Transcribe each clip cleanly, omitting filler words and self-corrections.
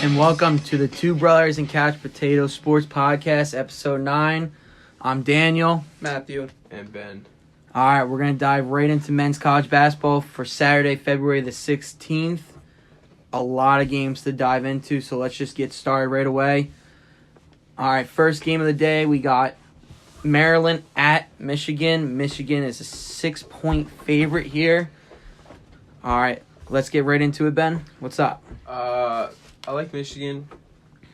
And welcome to the Two Brothers and Couch Potato Sports Podcast, Episode 9. I'm Daniel. Matthew. And Ben. All right, we're going to dive right into men's college basketball for Saturday, February the 16th. A lot of games to dive into, so let's just get started right away. All right, first game of the day, we got Maryland at Michigan. Michigan is a 6-point favorite here. All right, let's get right into it, Ben. What's up? I like Michigan.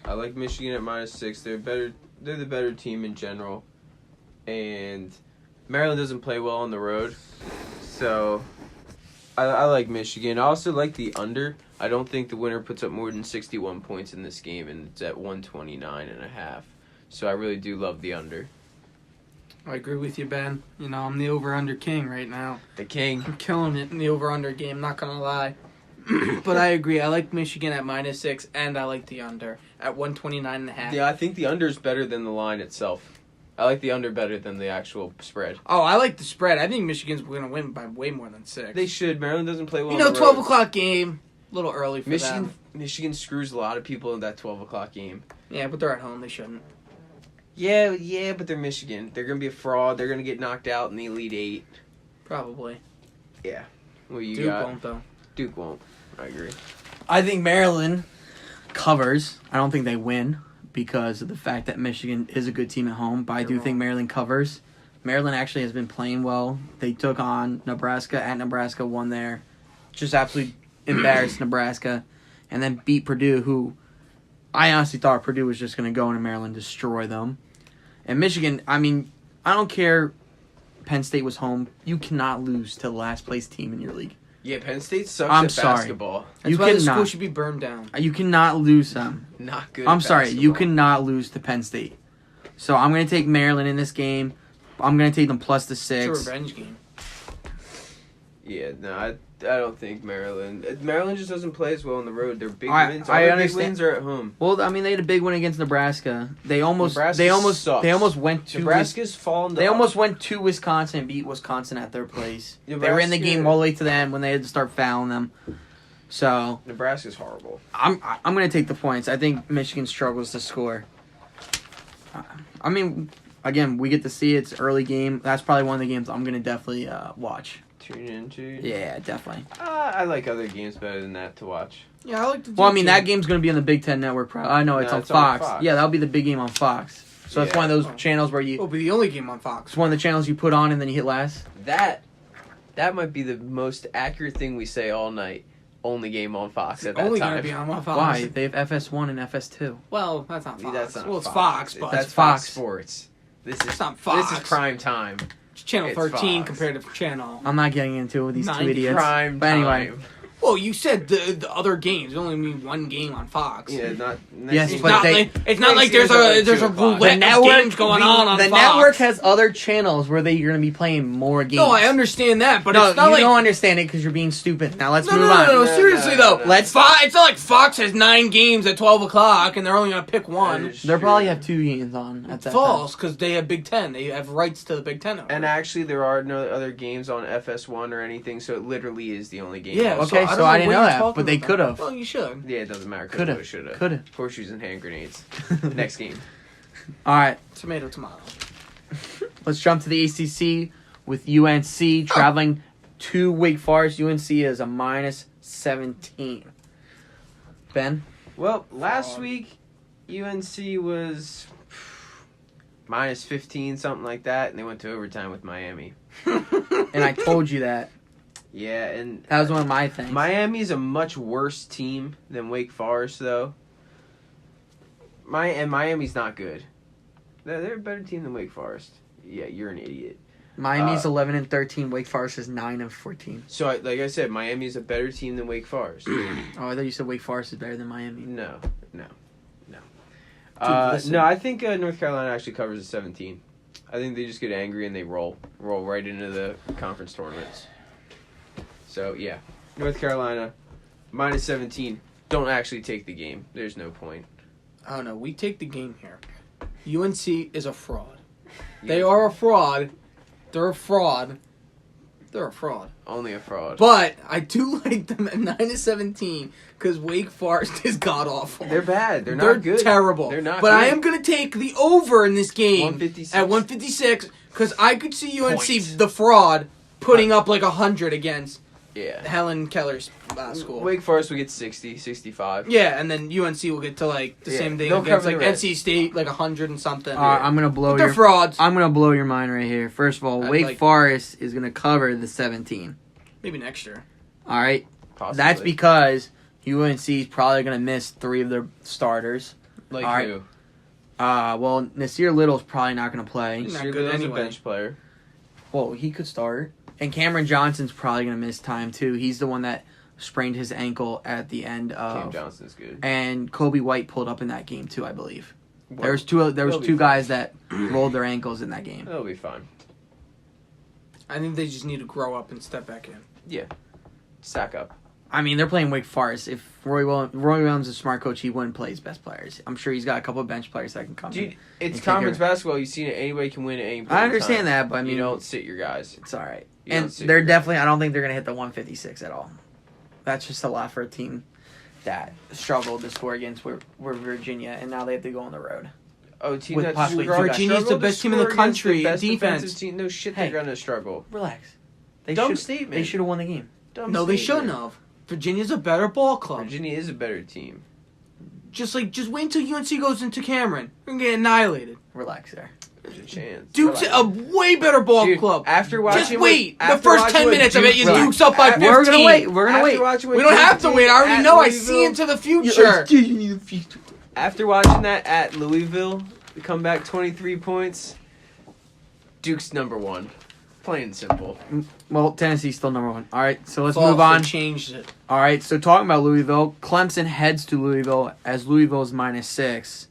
I like Michigan at -6. They're better. They're the better team in general, and Maryland doesn't play well on the road, so I like Michigan. I also like the under. I don't think the winner puts up more than 61 points in this game, and it's at 129.5. So I really do love the under. I agree with you, Ben. You know, I'm the over-under king right now. The king. I'm killing it in the over-under game, not going to lie. But I agree. I like Michigan at -6, and I like the under at 129.5. Yeah, I think the under is better than the line itself. I like the under better than the actual spread. Oh, I like the spread. I think Michigan's going to win by way more than 6. They should. Maryland doesn't play well. You know, on the 12 road. o'clock game, a little early for them. Michigan screws a lot of people in that 12 o'clock game. Yeah, but they're at home. They shouldn't. Yeah, but they're Michigan. They're going to be a fraud. They're going to get knocked out in the Elite Eight. Probably. Yeah. What you Duke got? won't, though. Duke won't. I agree. I think Maryland covers. I don't think they win because of the fact that Michigan is a good team at home, but I do think Maryland covers. Maryland actually has been playing well. They took on Nebraska at Nebraska, won there. Just absolutely embarrassed Nebraska, and then beat Purdue, who I honestly thought Purdue was just going to go into Maryland and destroy them. And Michigan, I mean, I don't care. Penn State was home. You cannot lose to the last place team in your league. Yeah, Penn State sucks I'm at sorry. basketball. That's why the school should be burned down. You cannot lose them. Not good I'm at sorry, you basketball. cannot lose to Penn State. So I'm going to take Maryland in this game. I'm going to take them plus the 6. It's a revenge game. Yeah, no, I don't think Maryland. Maryland just doesn't play as well on the road. Their big wins. I All their big understand. wins are at home. Well, I mean, they had a big win against Nebraska. They almost Nebraska went to Nebraska's fallen. They almost went to Wisconsin and beat Wisconsin at their place. They were in the game all the way to the end when they had to start fouling them. So Nebraska's horrible. I'm going to take the points. I think Michigan struggles to score. I mean, again, we get to see it's early game. That's probably one of the games I'm going to definitely watch. Tune into. Yeah, definitely. I like other games better than that to watch. Yeah, I like the Well, I mean, that game's going to be on the Big Ten Network. I know it's No, on it's on Fox. Fox. Yeah, that'll be the big game on Fox. So it's Yeah. one of those channels where It'll be the only game on Fox. it's one of the channels you put on and then you hit last. That might be the most accurate thing we say all night. Only game on Fox at that Only time. going to be on Fox. Why? They have FS1 and FS2. Well, that's not Fox. That's not well, it's Fox, but that's It's Fox Fox. Sports. This it's is not Fox. This is prime time. It's Channel It's 13 Fox. compared to Channel. I'm not getting into it with these two 90 idiots. Prime But anyway. time. Well, you said the other games. There's only mean one game on Fox. Yeah, not. Yes, It's but not they- like it's not like Next there's year's a only 2 o'clock. roulette of games going on the Fox. network has other channels where you're going to be playing more games. No, I understand that, but No, it's not you like don't understand it because you're being stupid. Now let's no, move no, on. no, no, No, seriously no, though. no. It's not like Fox has 9 games at 12 o'clock and they're only gonna pick one. They'll probably have 2 games on at that False, because they have Big Ten. They have rights to the Big Ten. And actually, there are no other games on FS1 or anything, so it literally is the only game. Yeah, time. Okay, I don't so I know didn't what know you're that, talking but they about. could have. Well, you should. Yeah, it doesn't matter. Coulda. Shoulda. Coulda. Horseshoes and hand grenades. Next game. All right, Tomato. let's jump to the ACC with UNC traveling to Wake Forest. UNC is a -17. Ben? Well, last Fraud. week, UNC was -15, something like that, and they went to overtime with Miami. And I told you that. Yeah, and That was one of my things. Miami's a much worse team than Wake Forest, though. Miami's not good. They're a better team than Wake Forest. Yeah, you're an idiot. Miami's 11-13. Wake Forest is 9-14. So, like I said, Miami's a better team than Wake Forest. Oh, I thought you said Wake Forest is better than Miami. No. Listen. No, I think North Carolina actually covers the 17. I think they just get angry and they roll right into the conference tournaments. So, yeah. North Carolina, -17 don't actually take the game. There's no point. I don't know. We take the game here. UNC is a fraud. They are a fraud. They're a fraud. They're a fraud. Only a fraud. But I do like them at 9-17 because Wake Forest is god awful. They're bad. They're not They're good. terrible. They're not But good. I am going to take the over in this game 156. at 156 because I could see UNC, Points. the fraud, putting up like 100 against Yeah. Helen Keller's school. Wake Forest will get 60, 65. Yeah, and then UNC will get to like the Yeah, same thing they'll against cover like the rest. NC State, like 100 and something. I'm gonna blow But they're your. frauds. I'm gonna blow your mind right here. First of all, I'd Wake like- Forest is gonna cover the 17. Maybe next year. All right, Possibly. that's because UNC is probably gonna miss 3 of their starters. Like all right. who? Well, Nasir Little's probably not gonna play. He's not Sure, good Little's anyway. a bench player. Well, he could start. And Cameron Johnson's probably gonna miss time too. He's the one that sprained his ankle at the end Cam of. Johnson's good. And Kobe White pulled up in that game too, I believe. Well, There was two they'll be two fine. guys that rolled their ankles in that game. They'll be fine. I think they just need to grow up and step back in. Yeah. Sack up. I mean, they're playing Wake Forest. If Roy Williams is a smart coach, he wouldn't play his best players. I'm sure he's got a couple of bench players that can come Dude, in. it's take conference care- basketball. You've seen it. Anybody can win at any point I in understand time. that, but I mean, You don't sit your guys. it's all right. You And don't sit they're your definitely. I don't think they're gonna hit the 156 at all. That's just a lot for a team that struggled to score against were Virginia, and now they have to go on the road. Oh, team With that's possibly struggled Virginia's the to best team in the score against country in best defense. defensive team. No shit, Hey. they're gonna struggle. Relax. They Dumb should. statement. They should have won the game. Dumb No, they statement. shouldn't have. Virginia's a better ball club. Virginia is a better team. Just wait until UNC goes into Cameron. We're gonna get annihilated. Relax there. There's a chance. Duke's a way better ball Dude, club. after watching Just wait. After The first watching 10 what minutes, I bet you Relax. Duke's up by 15. We're gonna wait. We're gonna wait. We don't have to wait. I already know. I see into the future. After watching that at Louisville, the comeback 23 points. Duke's number 1. Plain and simple. Well, Tennessee's still number 1. All right, so let's False, move on. they changed it. All right, so talking about Louisville, Clemson heads to Louisville as Louisville's -6.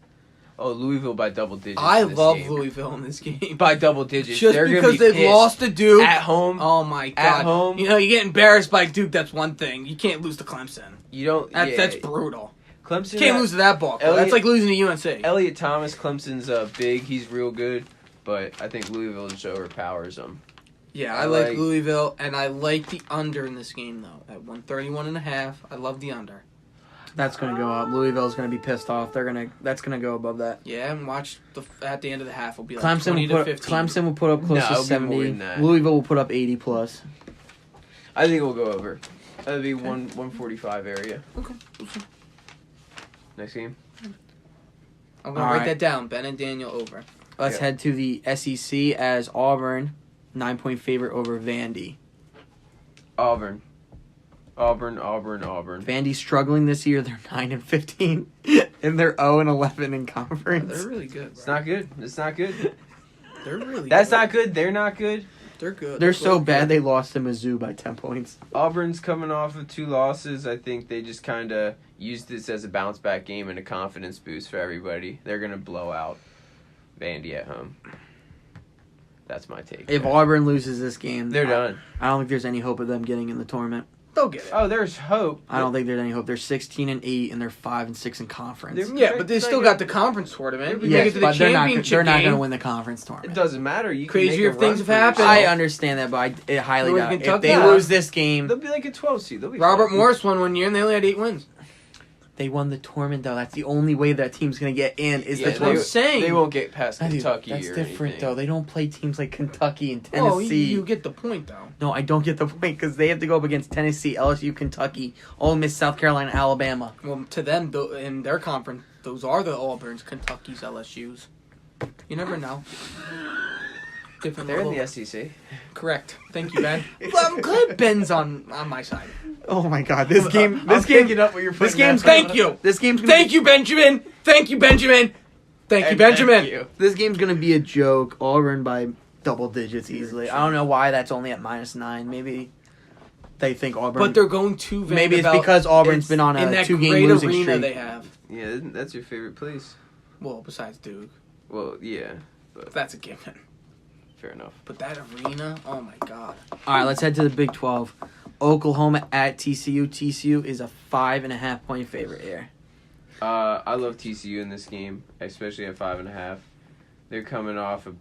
Oh, Louisville by double digits. I in this love game. Louisville in this game. By double digits. Just They're because gonna be they've pissed. lost to Duke. At home. Oh my god. At home. You know, you get embarrassed by Duke, that's one thing. You can't lose to Clemson. You don't. That's brutal. Clemson. You can't lose to that ball club. Elliott- That's like losing to UNC. Elliot Thomas, Clemson's big. He's real good, but I think Louisville just overpowers them. Yeah, I I like like- Louisville, and I like the under in this game, though. At 131.5, I love the under. That's going to go up. Louisville's going to be pissed off. That's going to go above that. Yeah, and watch at the end of the half will be like Clemson 20 will to put 15. Clemson will put up close No, to it'll be more 70. than that. Louisville will put up 80 plus. I think we'll go over. That'll be 145 area. Okay. Next game. I'm going to All write right. that down. Ben and Daniel over. Let's Yeah. head to the SEC as Auburn 9-point favorite over Vandy. Auburn. Vandy's struggling this year. They're 9-15 and they're 0-11 in conference. They're really good, It's bro. not good. It's not good. They're really That's good. not good. They're not good. They're good. They're so really bad good. they lost to Mizzou by 10 points. Auburn's coming off of 2 losses. I think they just kind of used this as a bounce back game and a confidence boost for everybody. They're going to blow out Vandy at home. That's my take. If there. Auburn loses this game, They're done. I don't think there's any hope of them getting in the tournament. They'll get it. Oh, there's hope. I don't think there's any hope. They're 16-8 and they're 5-6 in conference. They're- Yeah, but they still got the conference tournament. You make it to the but they're not championship going to game. win the conference It tournament. doesn't matter. You can Crazier make a things run have for happened. yourself. I understand that, but I highly Northern doubt if Kentucky. they Yeah. lose this game. They'll be like a 12 seed. They'll be Robert fine. Morris won one year, and they only had 8 wins. They won the tournament, though. That's the only way that team's going to get in is Yeah, the That's what I'm tournament. saying. They won't get past That's Kentucky That's or different, anything. though. They don't play teams like Kentucky and Oh, Tennessee. you get the point, though. No, I don't get the point because they have to go up against Tennessee, LSU, Kentucky, Ole Miss, South Carolina, Alabama. Well, to them, in their conference, those are the Auburns, Kentucky's, LSU's. You never know. Different They're in level. the SEC. Correct. Thank you, Ben. Well, I'm glad Ben's on my side. Oh my God, this game! I'm picking up what you're putting game's down. Thank you. This game's gonna Thank you, Benjamin. Thank you, Benjamin. Thank you, And Benjamin. thank you. This game's gonna be a joke. Auburn by double digits easily. I don't know why that's only at -9. Maybe they think Auburn. But they're going to Vanderbilt. maybe it's because Auburn's been on in a that 2-game great losing arena streak. they have. Yeah, that's your favorite place. Well, besides Duke. Well, yeah, That's a given. fair enough. But that arena, oh my God. All right, let's head to the Big 12. Oklahoma at TCU. TCU is a 5.5 point favorite here. I love TCU in this game, especially at 5.5. They're coming off a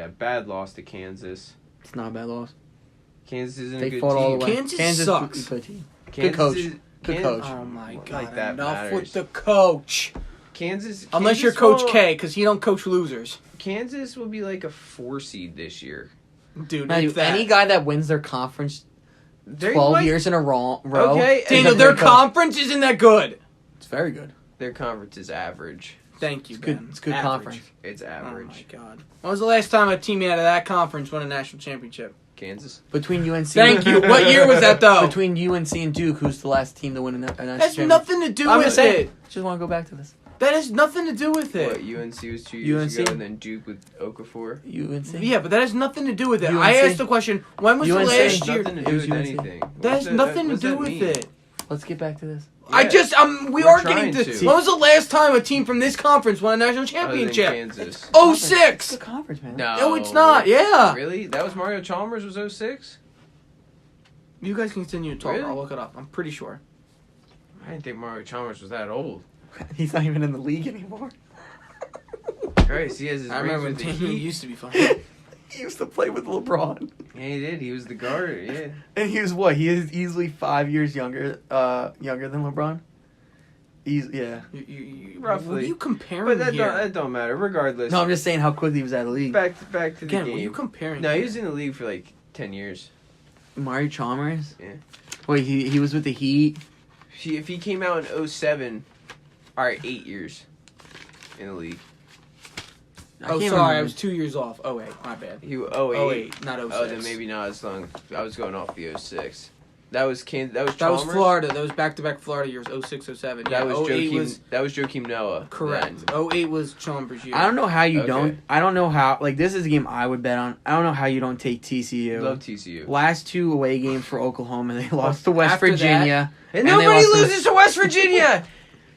bad loss to Kansas. It's not a bad loss. Kansas isn't They a good fought all team. the way. Kansas sucks. is a good team. Kansas Good coach. is- Good Kan- coach. Oh my god! Like that Enough matters. with the coach. Kansas. Unless you're Coach K, because he don't coach losers, Kansas will be like a 4 seed this year. dude. Now, it's that. any guy that wins their conference They 12 might- years in a row, Okay, is Daniel, a their great coach. conference isn't that good. It's very good. Their conference is average. Thank you, It's good. Ben. It's good Average. conference. It's Oh average. my god! When was the last time a team out of that conference won a national championship? Kansas. Between UNC, Thank you. What year was that though? Between UNC and Duke, who's the last team to win a national That's championship? nothing to do I'm with just saying. it. Just want to go back to this. That has nothing to do with it. What, UNC was 2 years UNC? ago, and then Duke with Okafor? UNC. Yeah, but that has nothing to do with it. UNC? I asked the question, when was the UNC? last year? Nothing to It do was with UNC. anything. That has nothing to What's do that with mean? it. Let's get back to this. I Yeah. just we We're are getting trying to. to. When was the last time a team from this conference won a national Other than championship? Kansas. Oh It's six. a conference, man. No, it's not. Yeah. Really? That was Mario Chalmers was 06? You guys continue to talk. Really? I'll look it up. I'm pretty sure. I didn't think Mario Chalmers was that old. He's not even in the league anymore. Christ, he has his I rings remember when with the Daniel Heat. used to be fun. He used to play with LeBron. Yeah, he did. He was the guard. Yeah. And he was what? He is easily 5 years younger than LeBron. Yeah. Roughly. What are you comparing But that here? don't, that don't matter. Regardless. No, I'm just saying how quickly he was out of the league. back to the Again, what are you game. comparing? No, he here? was in the league for like 10 years. Mario Chalmers. Yeah. Wait, he was with the Heat. If he came out in 07, all right, 8 years in the league. I Oh, can't sorry, I remember. was 2 years off. Oh wait, my bad. He 08. Oh wait, not 06. Oh, then maybe not as long. I was going off the 06. That was That was That was Chalmers? Florida. That was back-to-back Florida years. 06, 07. Yeah, That was 08 Joakim. was That was Joakim Noah. correct. then. 08 was Chalmers' year. I don't know how you Okay. don't. I don't know how. Like, this is a game I would bet on. I don't know how you don't take TCU. Love TCU. Last 2 away games for Oklahoma, they lost to West After that- Virginia. And they nobody lost to- loses to West Virginia.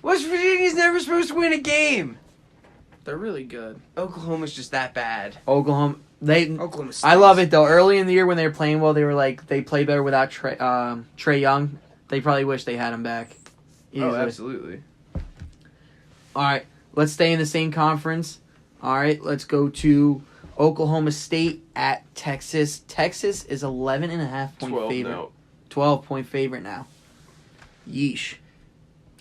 West Virginia's never supposed to win a game. They're really good. Oklahoma's just that bad. Oklahoma. Oklahoma State. I love it though. Early in the year when they were playing well, they were like they play better without Trey Young. They probably wish they had him back. Oh, Easily. absolutely. All right, let's stay in the same conference. All right, let's go to Oklahoma State at Texas. Texas is 11.5 point 12 favorite. now. 12 point favorite now. Yeesh.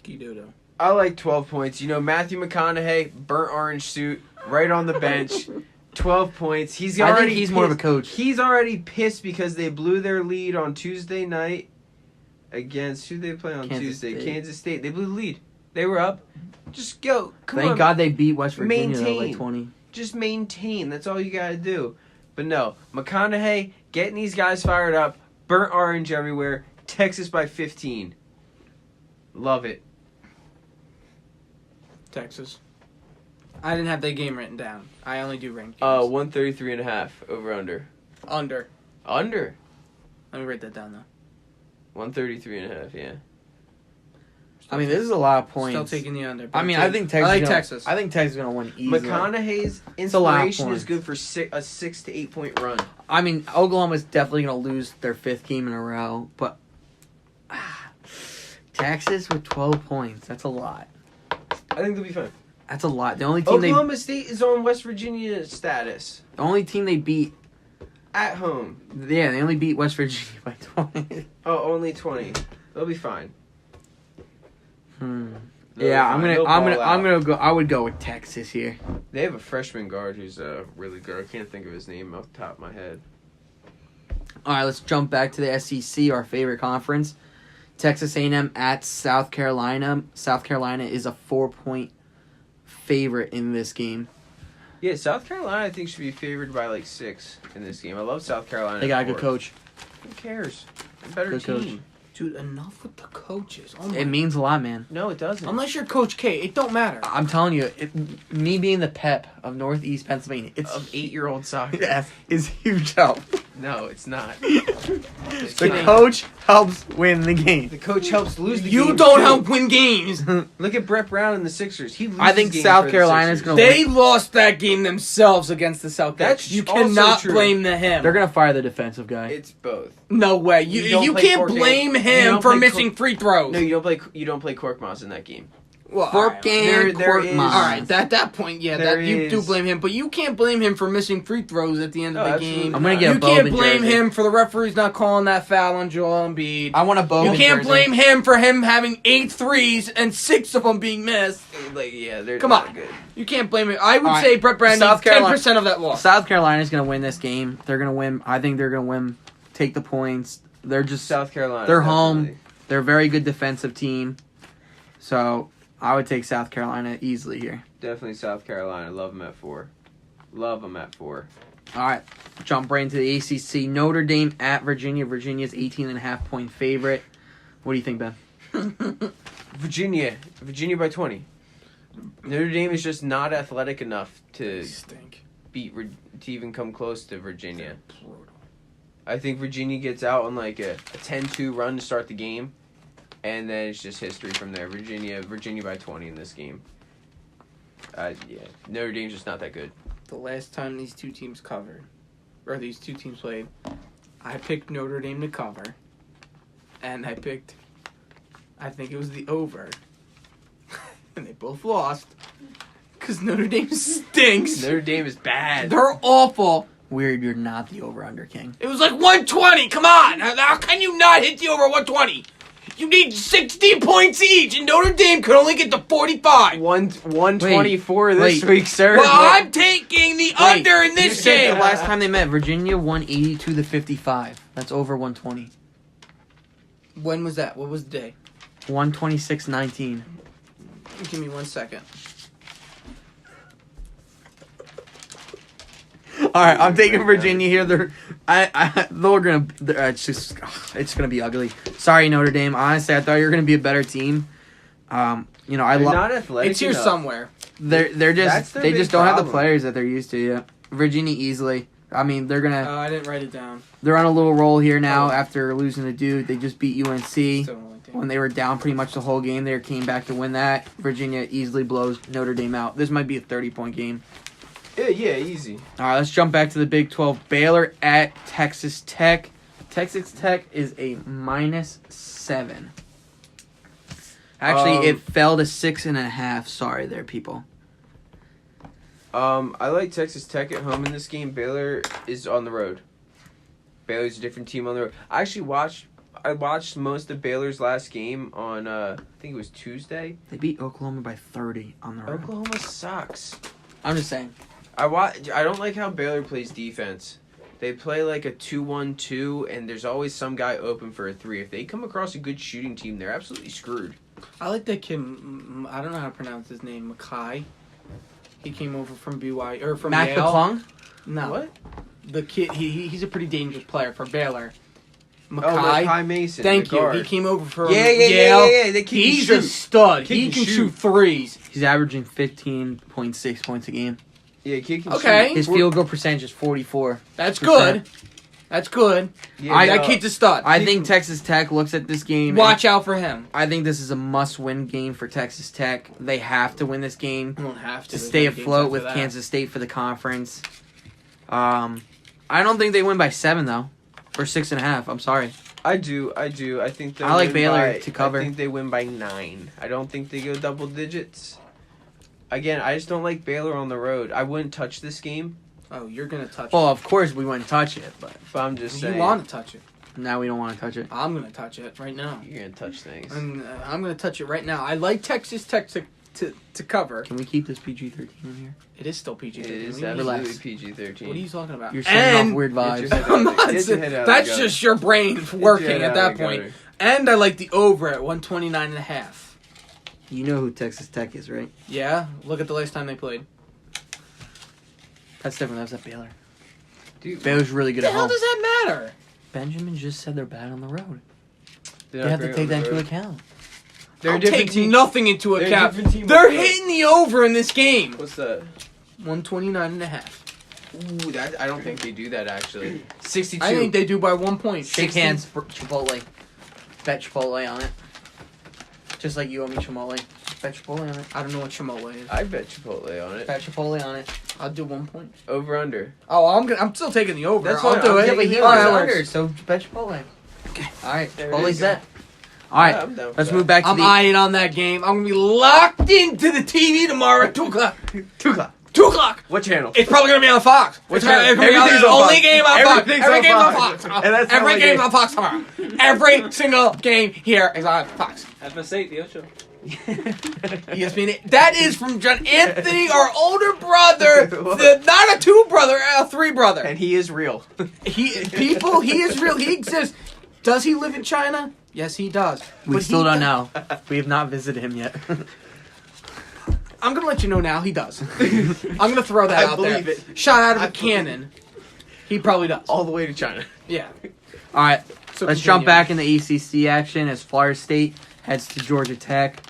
Kidodo. I like 12 points. You know, Matthew McConaughey, burnt orange suit, right on the bench. 12 points. He's I already think he's more of a pissed. coach. He's already pissed because they blew their lead on Tuesday night against who they play on Kansas Tuesday? State. Kansas State. They blew the lead. They were up. Just go. Come Thank on. God they beat West Virginia though, like Maintain. 20. Just maintain. That's all you got to do. But no, McConaughey getting these guys fired up. Burnt orange everywhere. Texas by 15. Love it. Texas. I didn't have that game written down. I only do ranked games. 133.5 over under. Under. Under. Let me write that down though. 133.5, yeah. I mean, this is a lot of points. Still taking the under. I mean, I think Texas. I like gonna- Texas. I think Texas is gonna win easily. McConaughey's a lot of inspiration is points. good for a 6 to 8 point run. I mean, Oklahoma's definitely gonna lose their 5th game in a row, but Texas with 12 points. That's a lot. I think they'll be fine. That's a lot. The only team Oklahoma State is on West Virginia status the only team they beat. at home. Yeah, they only beat West Virginia by 20. Oh, only 20. They'll be fine. Hmm. They'll Yeah, be fine. They'll I'm ball out. gonna go. I would go with Texas here. They have a freshman guard who's really good. I can't think of his name off the top of my head. All right, let's jump back to the SEC, our favorite conference. Texas A&M at South Carolina. South Carolina is a 4-point favorite in this game. Yeah, South Carolina I think should be favored by like 6 in this game. I love South Carolina. They got a good for it. coach. Who cares? A better Good coach. team. Dude, enough with the coaches. Oh my. It means a lot, man. No, it doesn't. Unless you're Coach K, it don't matter. I'm telling you, me being the pep of Northeast Pennsylvania, it's Of 8-year-old soccer. yes, is huge help. No, it's not. The coach helps win the game. The coach helps lose the You game. don't help win games. Look at Brett Brown and the Sixers. He loses I think games South for the Carolina's Sixers. gonna They lost that game themselves against the South Carolina. That's You also cannot true. blame him. They're gonna fire the defensive guy. It's both. No way. You You don't play can't Cork blame Game. You him don't for play missing free throws. No, you don't play Korkmaz in that game. Well, Cork There- and there Cork is- Maz. all right, at that point, yeah, There that you do is- blame him, but you can't blame him for missing free throws at the end of No, the absolutely game. I'm gonna get a You can't Bowman blame jersey. him for the referees not calling that foul on Joel Embiid. I want a Bowman You can't jersey. blame him for him having 8 threes and 6 of them being missed. Like, yeah, they're Come not on. good. You can't blame him. I would All right, say Brett Brown South needs Carolina- 10% of that loss. South Carolina's gonna win this game. They're gonna win. I think they're gonna win. Take the points. They're just South Carolina. They're home. definitely. They're a very good defensive team. So I would take South Carolina easily here. Definitely South Carolina. Love them at 4. Love them at 4. All right, jump right into the ACC. Notre Dame at Virginia. Virginia's 18.5-point favorite. What do you think, Ben? Virginia by 20. Notre Dame is just not athletic enough to Stink. to even come close to Virginia. I think Virginia gets out on like a 10-2 run to start the game, and then it's just history from there. Virginia by 20 in this game. Yeah, Notre Dame's just not that good. The last time these two teams covered, or these two teams played, I picked Notre Dame to cover, and I think it was the over, and they both lost, because Notre Dame stinks. Notre Dame is bad. They're awful. Weird, you're not the over/under king. It was like 120. Come on. How can you not hit the over 120? You need 60 points each, and Notre Dame could only get to 45. 124 this wait. week, sir. Well, I'm taking the under in You this said game. the last time they met, Virginia won 82-55. That's over 120. When was that? What was the day? 126-19. Give me 1 second. All right, I'm taking Virginia here. They're gonna. It's gonna be ugly. Sorry, Notre Dame. Honestly, I thought you were gonna be a better team. I They're love. not athletic It's here enough. somewhere. They're That's just their they big just don't have the problem. players that they're used to yet. Virginia easily. I mean, they're gonna. I didn't write it down. They're on a little roll here now Oh. after losing to Duke. They just beat UNC. Still don't like that. When they were down pretty much the whole game, they came back to win that. Virginia easily blows Notre Dame out. This might be a 30-point game. Yeah, easy. All right, let's jump back to the Big 12. Baylor at Texas Tech. Texas Tech is a -7. Actually, it fell to 6.5. Sorry there, people. I like Texas Tech at home in this game. Baylor is on the road. Baylor's a different team on the road. I watched most of Baylor's last game on I think it was Tuesday. They beat Oklahoma by 30 on the road. Oklahoma sucks. I'm just saying. I don't like how Baylor plays defense. They play like a 2-1-2, and there's always some guy open for a 3. If they come across a good shooting team, they're absolutely screwed. I like that kid. I don't know how to pronounce his name. Mackay. He came over from BYU or from Mac Yale. McClung? No, What? the kid. He's a pretty dangerous player for Baylor. Mackay. Oh, Mackay Mason. Thank the you. guard. He came over from Yeah. Yale. They can He's shoot. a stud. Kid He can can shoot. shoot threes. He's averaging 15.6 points a game. Yeah, kid can Okay. shoot. His field goal percentage is 44. That's good. That's good. Yeah, That kid's a stud. I think Texas Tech looks at this game. Watch out for him. I think this is a must-win game for Texas Tech. They have to win this game You don't have to to There's stay no games afloat after with that. Kansas State for the conference. I don't think they win by 7 though, or 6.5. I'm sorry. I do. I think they I like win Baylor by, to cover. I think they win by 9. I don't think they go double digits. Again, I just don't like Baylor on the road. I wouldn't touch this game, Oh, you're gonna touch Well, of course we wouldn't touch it, but but I'm just it. saying. You want to touch it? now we don't want to touch it. I'm gonna touch it right now. You're gonna touch things. And I'm gonna touch it right now. I like Texas Tech to cover. Can we keep this PG-13 in here? It is still PG. It is Relax. absolutely PG-13. What are you talking about? You're sending And off weird Get your vibes. head I'm out not of the- get your saying- head out of the that's gutter. just your brain Get your working head at out that of the point. gutter. And I like the over at 129.5. You know who Texas Tech is, right? Yeah, look at the last time they played. That's different. That was at Baylor. Dude, Baylor's really What good the at hell home. does that matter? Benjamin just said they're bad on the road. they're They not have to great take on that the into road. account. They're a I'll different take team. nothing into They're a account. different team They're on the road. hitting the over in this game. What's that? 129.5. Ooh, that I don't think they do that actually. 62. I think they do by 1 point. Shake hands for Chipotle. Bet Chipotle on it. Just like you owe me Chipotle. Bet Chipotle on it. I don't know what Chipotle is. I bet Chipotle on it. Bet Chipotle on it. I'll do 1 point. Over under. Oh, I'm still taking the over. That's I'll fine. do I'm it. taking the All right, Alright, under, works. so bet Chipotle. Okay. All right, There it Chipotle's is. set. All right, Yeah, I'm down for let's that. move back to I'm the eyeing on that game. I'm gonna be locked into the TV tomorrow at 2 o'clock. 2 o'clock. 2 o'clock. What channel? It's probably gonna be on Fox. It's gonna be Everything's the on only Fox. game on Fox. Everything's Every on game's on Fox. Fox. And that's Every how I game's get- on Fox tomorrow. Every single game here is on Fox. ESPN. That is from John Anthony, our older brother. Not a 2 brother, a 3 brother. And he is real. He is real. He exists. Does he live in China? Yes, he does. We But still he don't does- know. We have not visited him yet. I'm gonna let you know now. He does. I'm gonna throw that I out there. believe it. Shot out of I a cannon. He probably does. All the way to China. Yeah. All right, So let's continue. jump back in the ACC action as Florida State heads to Georgia Tech.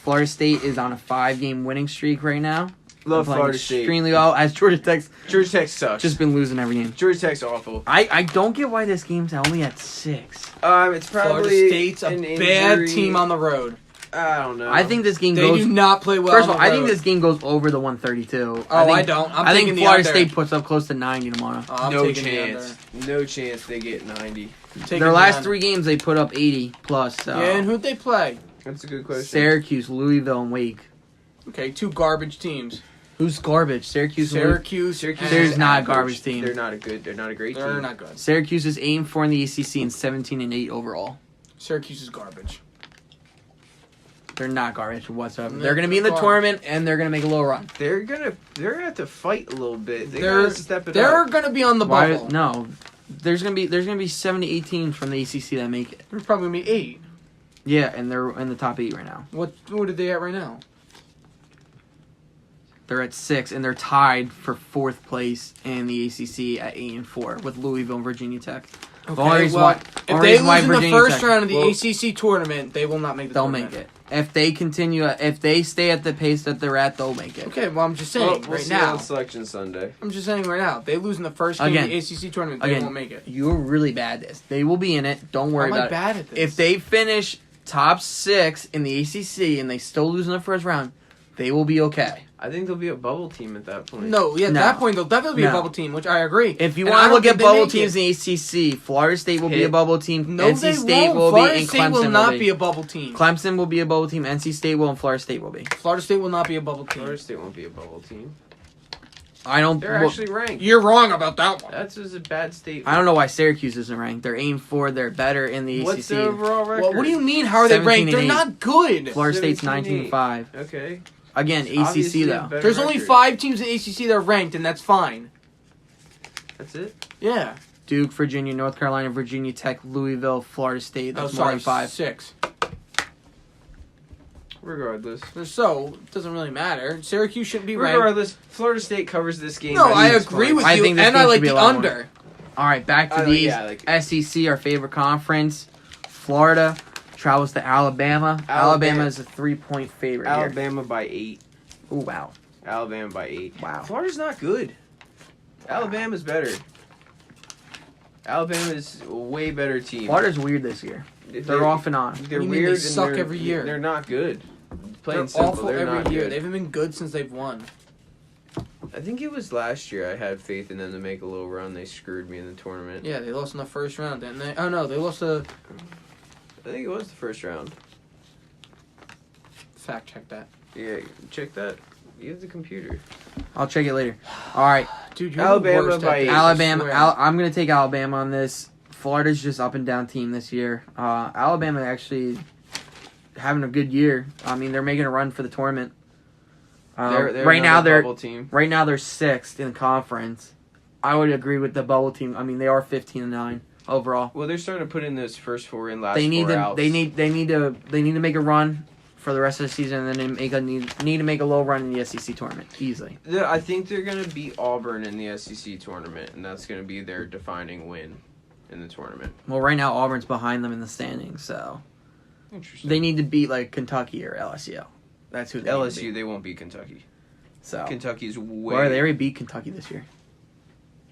Florida State is on a 5-game winning streak right now. Love Playing Florida State. extremely well as Georgia Tech's Georgia Tech sucks. just been losing every game. Georgia Tech's awful. I don't get why this game's only at 6. It's Florida probably State's a an bad injury. team on the road. I don't know. I think this game They goes. do not play well. First of on all, the I think road. this game goes over the 132. Oh, think, I don't. I'm I taking think the Florida under. State puts up close to 90 tomorrow. Oh, I'm no taking the chance. No chance they get 90. under. Taking Their the last under. 3 games, they put up 80 plus. So. Yeah, and who'd they play? That's a good question. Syracuse, Louisville, and Wake. Okay, 2 garbage teams. Who's garbage? Syracuse. and Syracuse. Syracuse There's is not a average. garbage team. They're not a great They're team. not good. Syracuse is 8-4 in the ACC and 17-8 overall. Syracuse is garbage. They're not garbage whatsoever. No, They're going to be in the garbage. tournament and they're going to make a little run. They're gonna have to fight a little bit. They're gotta step it They're up. gonna be on the Why? bubble. No, there's gonna be 7 to 8 teams from the ACC that make it. There's probably gonna be 8. Yeah, and they're in the top 8 right now. What are they at right now? They're at 6 and they're tied for 4th place in the ACC at 8-4 with Louisville and Virginia Tech. Okay, only reason well, why- if only they reason why lose in the Virginia first Tech- round of the well- ACC tournament, they will not make the They'll tournament. make it. If they continue, if they stay at the pace that they're at, they'll make it. Okay, well, I'm just saying We'll right see now. on Selection Sunday. I'm just saying right now. If they lose in the first game Again. of the ACC tournament, they Again, won't make it. You're really bad at this. They will be in it. Don't worry How am I about bad at it. this? If they finish top 6 in the ACC and they still lose in the first round, they will be okay. I think they'll be a bubble team at that point. No, yeah, at No. that point they'll definitely be a No. bubble team, which I agree. If you And want I to don't look think at they bubble make teams it. in the ACC, Florida State will be Hey. a bubble team. No, NC they State won't. will Florida be, and State Clemson will not will be a bubble team. Clemson will be a bubble team. NC State will, and Florida State will be. Florida State will not be a bubble team. Florida State won't be a bubble team. I don't. They're well, actually ranked. You're wrong about that one. That's just a bad statement. I don't know why Syracuse isn't ranked. They're 8-4. They're better in the What's ACC. their overall record? Well, what do you mean? How are they 17 ranked? They're and 8. not good. Florida State's 17-8. 19-5. Okay. Again, Obviously ACC a though. better There's only record. 5 teams in ACC that are ranked, and that's fine. That's it. Yeah. Duke, Virginia, North Carolina, Virginia Tech, Louisville, Florida State. Oh, That's more sorry, than 5. 6. Regardless. So, it doesn't really matter. Syracuse shouldn't be ranked. Regardless, Florida State covers this game. No, by I 6 agree points. with I you, think this and game I should like be a the lot under. All right, back to I like- these. yeah, I like- SEC, our favorite conference. Florida travels to Alabama. Alabama is a 3-point favorite here. Alabama by 8. Oh, wow. Alabama by 8. Wow. Florida's not good. Alabama's better. Alabama's a way better team. Florida's weird this year. They're off and on. They're What do you mean weird. they and suck they're- every year? They're not good. Plain They're simple, awful they're every not year. good. They haven't been good since they've won. I think it was last year I had faith in them to make a little run. They screwed me in the tournament. Yeah, they lost in the first round, didn't they? Oh, no, they lost a... I think it was the first round. Fact check that. Yeah, check that. You have the computer. I'll check it later. All right. Dude, you're Alabama the worst by at this, 8. I Alabama. swear. I'm going to take Alabama on this. Florida's just up and down team this year. Alabama actually having a good year. I mean, they're making a run for the tournament. They're right now another they're bubble team. right now they're 6th in the conference. I would agree with the bubble team. I mean, they are 15-9 overall. Well, they're starting to put in those first 4 in, last They need 4 to. outs. They need to make a run for the rest of the season, and then need to make a little run in the SEC tournament easily. I think they're going to beat Auburn in the SEC tournament, and that's going to be their defining win in the tournament. Well, right now Auburn's behind them in the standings, so Interesting. they need to beat like Kentucky or LSU. That's who they need to LSU, beat. they won't beat Kentucky. So Kentucky's way. Well, they already beat Kentucky this year.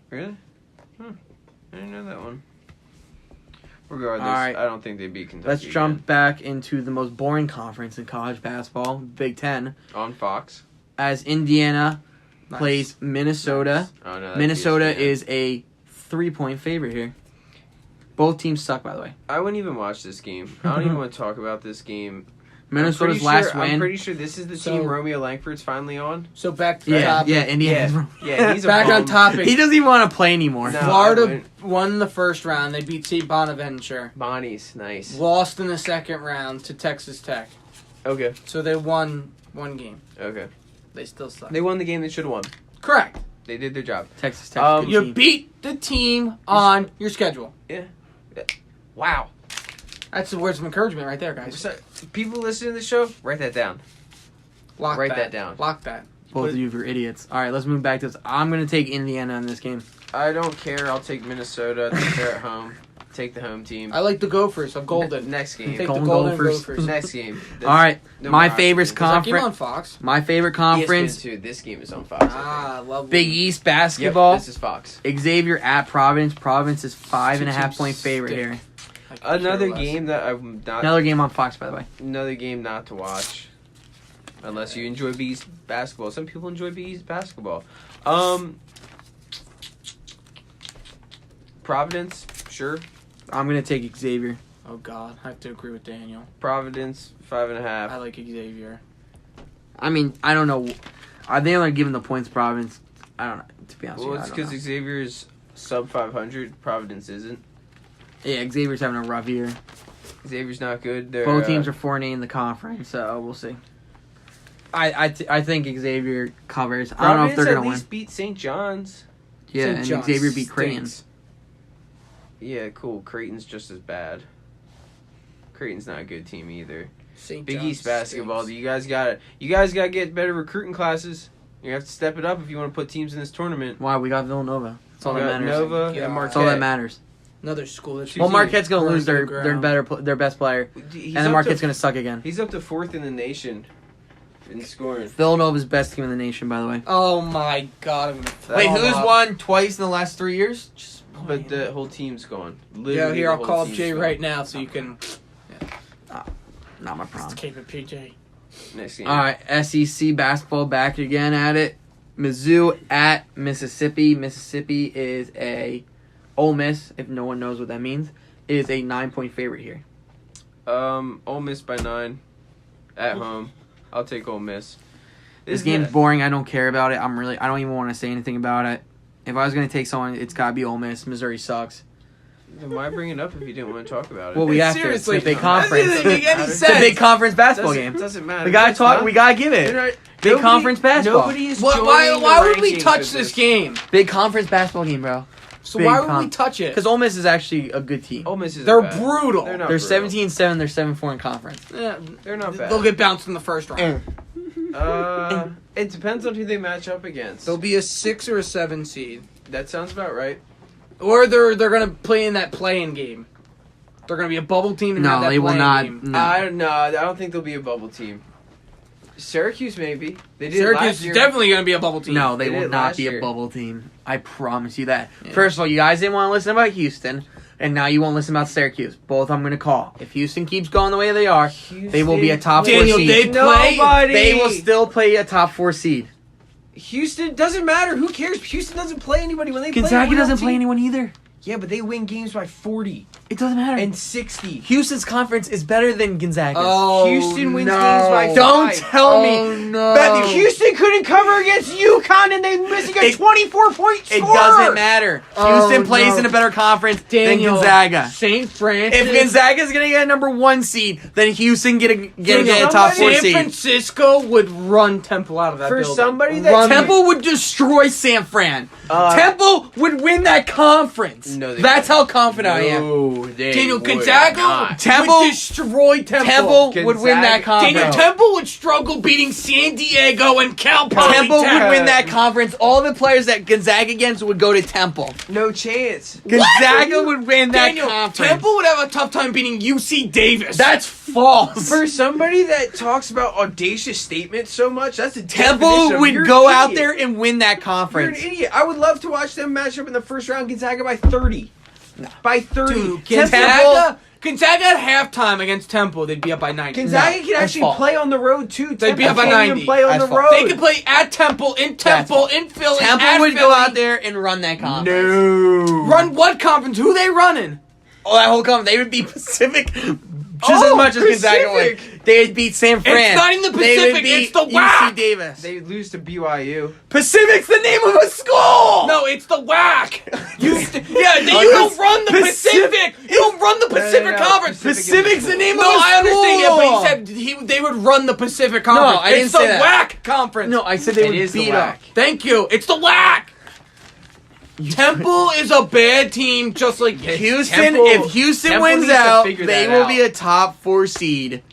Really? I didn't know that one. Regardless, All right. I don't think they beat Kentucky. Let's jump back into the most boring conference in college basketball, Big Ten, on Fox. as Indiana Nice. plays Minnesota. Nice. Oh, no, that's Minnesota ESPN. is a 3-point favorite here. Both teams suck, by the way. I wouldn't even watch this game. I don't even want to talk about this game. Minnesota's last I'm win. pretty sure this is the So- team Romeo Langford's finally on. So back to the Yeah, topic. yeah, Indiana. Yeah, he's a Back on bum. topic. He doesn't even want to play anymore. No. Florida I wouldn't. won the first round. They beat St. Bonaventure. Bonnie's nice. Lost in the second round to Texas Tech. Okay, So they won one game. okay. They still suck. They won the game they should have won. Correct. They did their job. Texas Tech. Um, good You team. beat the team on your schedule. Wow. That's the words of encouragement right there, guys. So, people listening to the show, write that down. Lock Write that down. Lock that. Both of you are idiots. All right, let's move back to this. I'm going to take Indiana in this game. I don't care. I'll take Minnesota. I think they're at home. Take the home team. I like the Gophers. I'm golden. Next game. Take Golden the Golden Gophers. Gophers. Next game. All right, No my more favorite options. Is that game on conference. Fox? My favorite conference, ESPN 2. This game is on Fox. I think. Ah, love Big East basketball. Yep, this is Fox. Xavier at Providence. Providence is 5.5 point teams favorite stink. here. I could care Another less. game that I'm not. Another game on Fox, by the way. Another game not to watch, unless you enjoy Big East basketball. Some people enjoy Big East basketball. Providence, sure. I'm going to take Xavier. Oh God, I have to agree with Daniel. Providence 5.5. I like Xavier. I mean, I don't know. Are they only giving the points to Providence? I don't know, to be honest Well, with it's you. I don't because know. Xavier's sub 500. Providence isn't. Yeah, Xavier's having a rough year. Xavier's not good. They're, Both teams are 4-8 in the conference, so we'll see. I think Xavier covers. I don't know if they're Providence going to at win. least beat St. John's. Yeah, St. and John's Xavier beat Creighton. stinks. Yeah, cool. Creighton's just as bad. Creighton's not a good team either. St. Big John's East basketball. stinks. You guys got to get better recruiting classes. You have to step it up if you want to put teams in this tournament. Why? We got Villanova. That's all We that got matters. Nova God. and That's Marquette. all that matters. Another school that's Well, Marquette's going to lose Burn to their the their best player, He's and then up Marquette's to- going to suck again. He's up to 4th in the nation in scoring. Villanova's best team in the nation, by the way. Oh my God! I'm gonna Wait, fall who's off. won twice in the last 3 years? Just But the whole team's gone. Yeah, Literally, here the I'll whole call up team's Jay gone. right now so you can not my problem. keep it PJ. Next game. All right, SEC basketball back again at it. Mizzou at Mississippi. Mississippi is a Ole Miss, if no one knows what that means, is a 9-point favorite here. Ole Miss by 9 at home. I'll take Ole Miss. This game's boring. I don't care about it. I don't even want to say anything about it. If I was going to take someone, it's got to be Ole Miss. Missouri sucks. Then why bring it up if you didn't want to talk about it? Well, we have to. It's Seriously, the big that conference. doesn't make any It's the big sense. conference basketball doesn't, game. doesn't matter. We got to It's talk. not- We got to give it. They're not- Big nobody- conference basketball. Nobody is Why joining would the we rankings touch of this game? Big conference basketball game, bro. So Big why would we con- touch it? Because Ole Miss is actually a good team. Ole Miss is They're bad. brutal. They're not They're brutal. 17-7. They're 7-4 in conference. Yeah, They're not bad. they'll get bounced in the first round. It depends on who they match up against. They'll be a 6 or a 7 seed, That sounds about right. or they're gonna play in that play-in game. They're gonna be a bubble team and have No, that they will play-in not. game. No. I don't think they'll be a bubble team. Syracuse maybe. They did Syracuse last is year. definitely gonna be a bubble team. No, they They will did not last be year. a bubble team. I promise you that. Yeah. First of all, you guys didn't want to listen about Houston, and now you won't listen about Syracuse. Both I'm going to call. If Houston keeps going the way they are, they will be a top 4 Daniel, seed. they play- Nobody. They will still play a top 4 seed. Houston doesn't matter. Who cares? Houston doesn't play anybody when they Gonzaga play. doesn't play anyone either. Yeah, but they win games by 40 It doesn't matter. and 60. Houston's conference is better than Gonzaga's. Oh, Houston wins no. games by Don't 5. tell me. Oh, no. But Houston couldn't cover against UConn and they're missing a 24-point It score. doesn't matter. Oh, Houston plays no. in a better conference Daniel, than Gonzaga. St. Francis. If Gonzaga's going to get a number 1 seed, then Houston get a top 4 San seed. Francisco would run Temple out of that For building. somebody that- Run them. Temple would destroy San Fran. Temple would win that conference. No, they That's wouldn't. how confident I am. No. Daniel, Gonzaga Temple- would destroy Temple. Temple would win that conference. Daniel, Temple would struggle beating San Diego and Cal Poly. Temple would win that conference. All the players that Gonzaga against would go to Temple. No chance. Gonzaga would win that Daniel, conference. Temple would have a tough time beating UC Davis. That's false. For somebody that talks about audacious statements so much, that's a Temple definition of- would you're go an out idiot. there and win that You're conference. an idiot. I would love to watch them match up in the first round. Gonzaga by 30. No. By 30. Dude, Temple- Gonzaga at halftime against Temple, they'd be up by 90. Gonzaga No, can that's actually false. play on the road too. They'd be up by Temple can't 90. even play on That's the false. road. They could play at Temple, in Philly. Temple at would go Philly. out there and run that conference. No. Run what conference? Who they running? Oh, that whole conference. They would beat Pacific just Oh, as much as Gonzaga would. Pacific. They'd beat San Fran. It's not even the They would Pacific, beat it's the UC WAC. Davis. They lose to BYU. Pacific's the name of a school! No, it's the WAC. You Oh, don't run the Pacific. You don't run the Pacific no, Conference. Pacific's the name No, of a school! I understand it, but he said they would run the Pacific Conference. I didn't it's say the that. WAC Conference. No, I said they It would is the beat WAC. up. Thank you. It's the WAC. Temple is a bad team, just like Houston, Temple- if Houston Temple wins needs to out, figure they that will out. be a top 4 seed.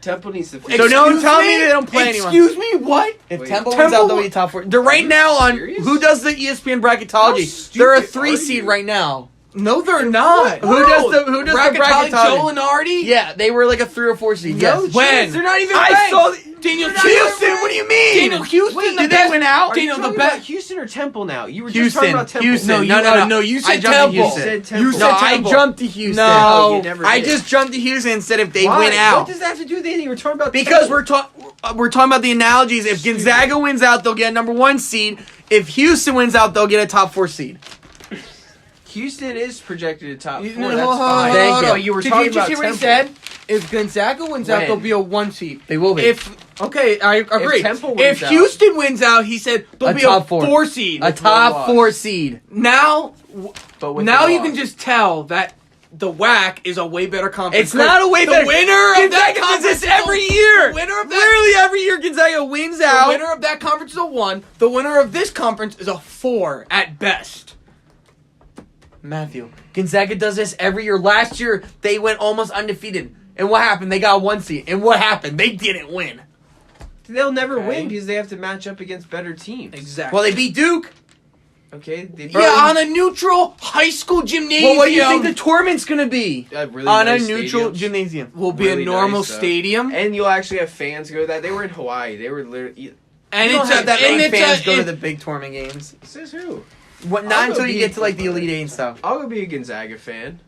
Temple needs to. So no one Excuse tell me they don't play anyone. Excuse me, what? If Wait, Temple wins out, they'll be top 4. They're right now on serious? who does the ESPN How bracketology? stupid They're a are 3 seed you? right now. No, they're not. Who does the bracketology? Joe Lenardi? Yeah, they were like a 3 or 4 seed. No Yes. chance. They're not even. I ranked. saw Daniel They're not even Houston. What do you mean? Daniel Houston. Wait, the did best. they win out? Are you Daniel, the talking about best. Houston or Temple now? You were just talking Houston. about Temple. Houston. No, No. you I said jumped to Temple. Houston. You said Temple. You No, said I Temple. jumped to Houston. No. you never I did. just jumped to Houston and said if they Why? win out. What does that have to do with anything? You were talking about Because Temple. we're talking about the analogies. If Gonzaga wins out, they'll get a number 1 seed. If Houston wins out, they'll get a top 4 seed. Houston is projected to top 4. No, That's hold on, fine. Thank hold you. on. But you were Did talking you just about hear what he Temple. said? If Gonzaga wins out, When? they'll be a 1 seed. They will be. Okay, I agree. Temple If wins out- Houston wins out, he said they'll A be top a 4. 4 seed. A top loss. 4 seed. Now, But with now the you loss. can just tell that the WAC is a way better conference. It's not a way the better. winner of that Gonzaga does conference this is every a- year. The winner of that, Literally every year, Gonzaga wins the out. winner of that conference is a 1. The winner of this conference is a 4 at best. Matthew, Gonzaga does this every year. Last year, they went almost undefeated. And what happened? They got 1 seed. And what happened? They didn't win. They'll never Okay. win because they have to match up against better teams. Exactly. Well, they beat Duke. Okay. They Yeah, on a neutral high school gymnasium. Well, what do you think the tournament's going to be? really On nice a neutral stadiums. gymnasium. will be really a normal nice, though. stadium, And you'll actually have fans go to that. They were in Hawaii. They were literally. and You don't it's have that and many it's fans a, go to it- the big tournament games. Says who? What? I'll Not go until you be- get to like the Elite Eight and stuff. I'll go be a Gonzaga fan.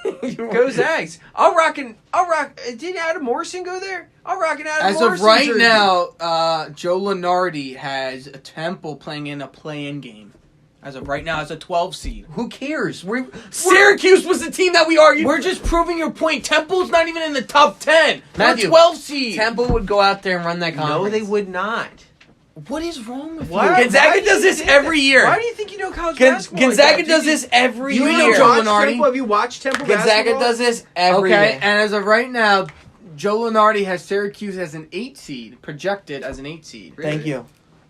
Go Go Zags! I'll rock. Didn't Adam Morrison go there? I'll rock an Adam As Morrison of right jersey. now, Joe Lenardi has a Temple playing in a play-in game. As of right now, it's a 12 seed. Who cares? Syracuse was the team that we argued. We're just proving your point. Temple's not even in the top 10. Matthew, We're 12 seed. Temple would go out there and run that conference. No, they would not. What is wrong with Why- you? Gonzaga why do does you this think every year. Why do you think you know college basketball? like Gonzaga that? does Do you- this every You You know year. Joe watch Lenardi? Temple? Have you watched Temple Gonzaga basketball? does this every Okay, year. and as of right now, Joe Lenardi has Syracuse as an 8 seed, projected as an 8 seed. Really? Thank you.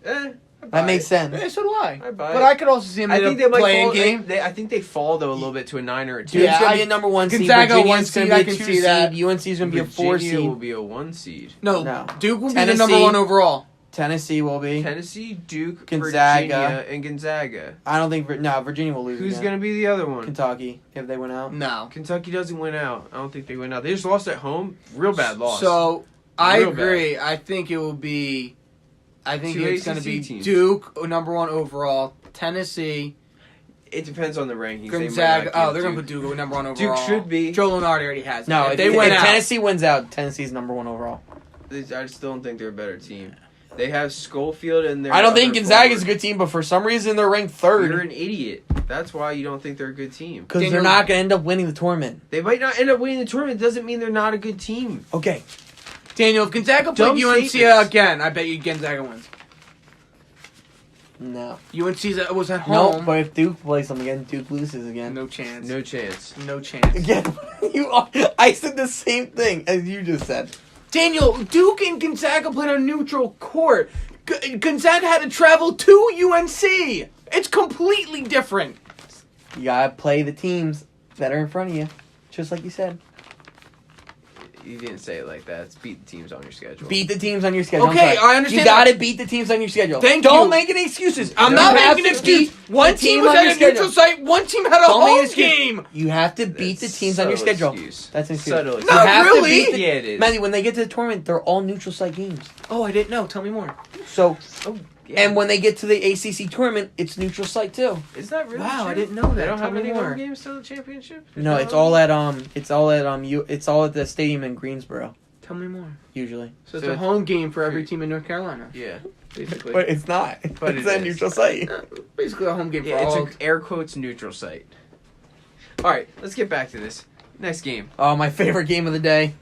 I buy That makes it. sense. Yeah, so do I. I buy But it. I could also see him I in think they a might playing fall. game. I think they fall though a little bit to a 9 or a 2. Duke's Yeah, gonna be a number 1 seed. Gonzaga Virginia's 1 gonna seed, be I a can 2 see that. seed. UNC's gonna be a 4 Virginia seed. will be a 1 seed. No, Duke will be Tennessee. the number 1 overall. Tennessee will be. Tennessee, Duke, Gonzaga. Virginia, and Gonzaga. I don't think. No, Virginia will lose. Who's again. going to be the other one? Kentucky if they win out. No. Kentucky doesn't win out. I don't think they win out. They just lost at home. Real bad loss. So I Real agree. I think it will be. I think Two it's going to ACC be teams. Duke, number 1 overall. Tennessee, it depends on the rankings. They might Gonzaga. not Oh, give they're going to Duke. put Duke number 1 Duke overall. should be. Joe Lenardi already has. No, it. if They win if out. Tennessee wins out, Tennessee's number 1 overall. I still don't think they're a better team. They have Schofield and their. I don't think other Gonzaga's a forward. good team, but for some reason they're ranked You're 3rd an idiot. That's why you don't think they're a good team. because they're Daniel- not going to end up winning the tournament. They might not end up winning the tournament. Doesn't mean they're not a good team. Okay. Daniel, if Gonzaga Dumb played UNC statements. again, I bet you Gonzaga wins. No. UNC was at No, home. but if Duke plays them again, Duke loses again. No chance. No chance. No chance. Again, I said the same thing as you just said. Daniel, Duke and Gonzaga played on neutral court. Gonzaga had to travel to UNC. It's completely different. You gotta play the teams that are in front of you, just like you said. You didn't say it like that. It's beat the teams on your schedule. Beat the teams on your schedule. Okay, I'm sorry. I understand You got that. to beat the teams on your schedule. Thank Don't you. make any excuses. I'm You not have making an to excuse. beat One the team team was on at your a neutral schedule. site. One team had a Don't make an home excuse. game. You have to beat the teams on your Subtle schedule. excuse. That's an excuse. Subtle You Not have really. to beat the, Yeah, it is. Matthew, when they get to the tournament, they're all neutral site games. Oh, I didn't know. Tell me more. So, Oh, yeah. and when they get to the ACC tournament, it's neutral site too. Is that really Wow, true? I didn't know that. They don't Tell have me any more. home games till the championship? No, it's all at it's all at the stadium in Greensboro Tell me more. usually. So it's a home game for every team in North Carolina, Yeah. basically. But it's not. But it's it a is. neutral site. Basically a home game Yeah, for it's all. an air quotes neutral site. All right, let's get back to this. Next game. Oh, my favorite game of the day.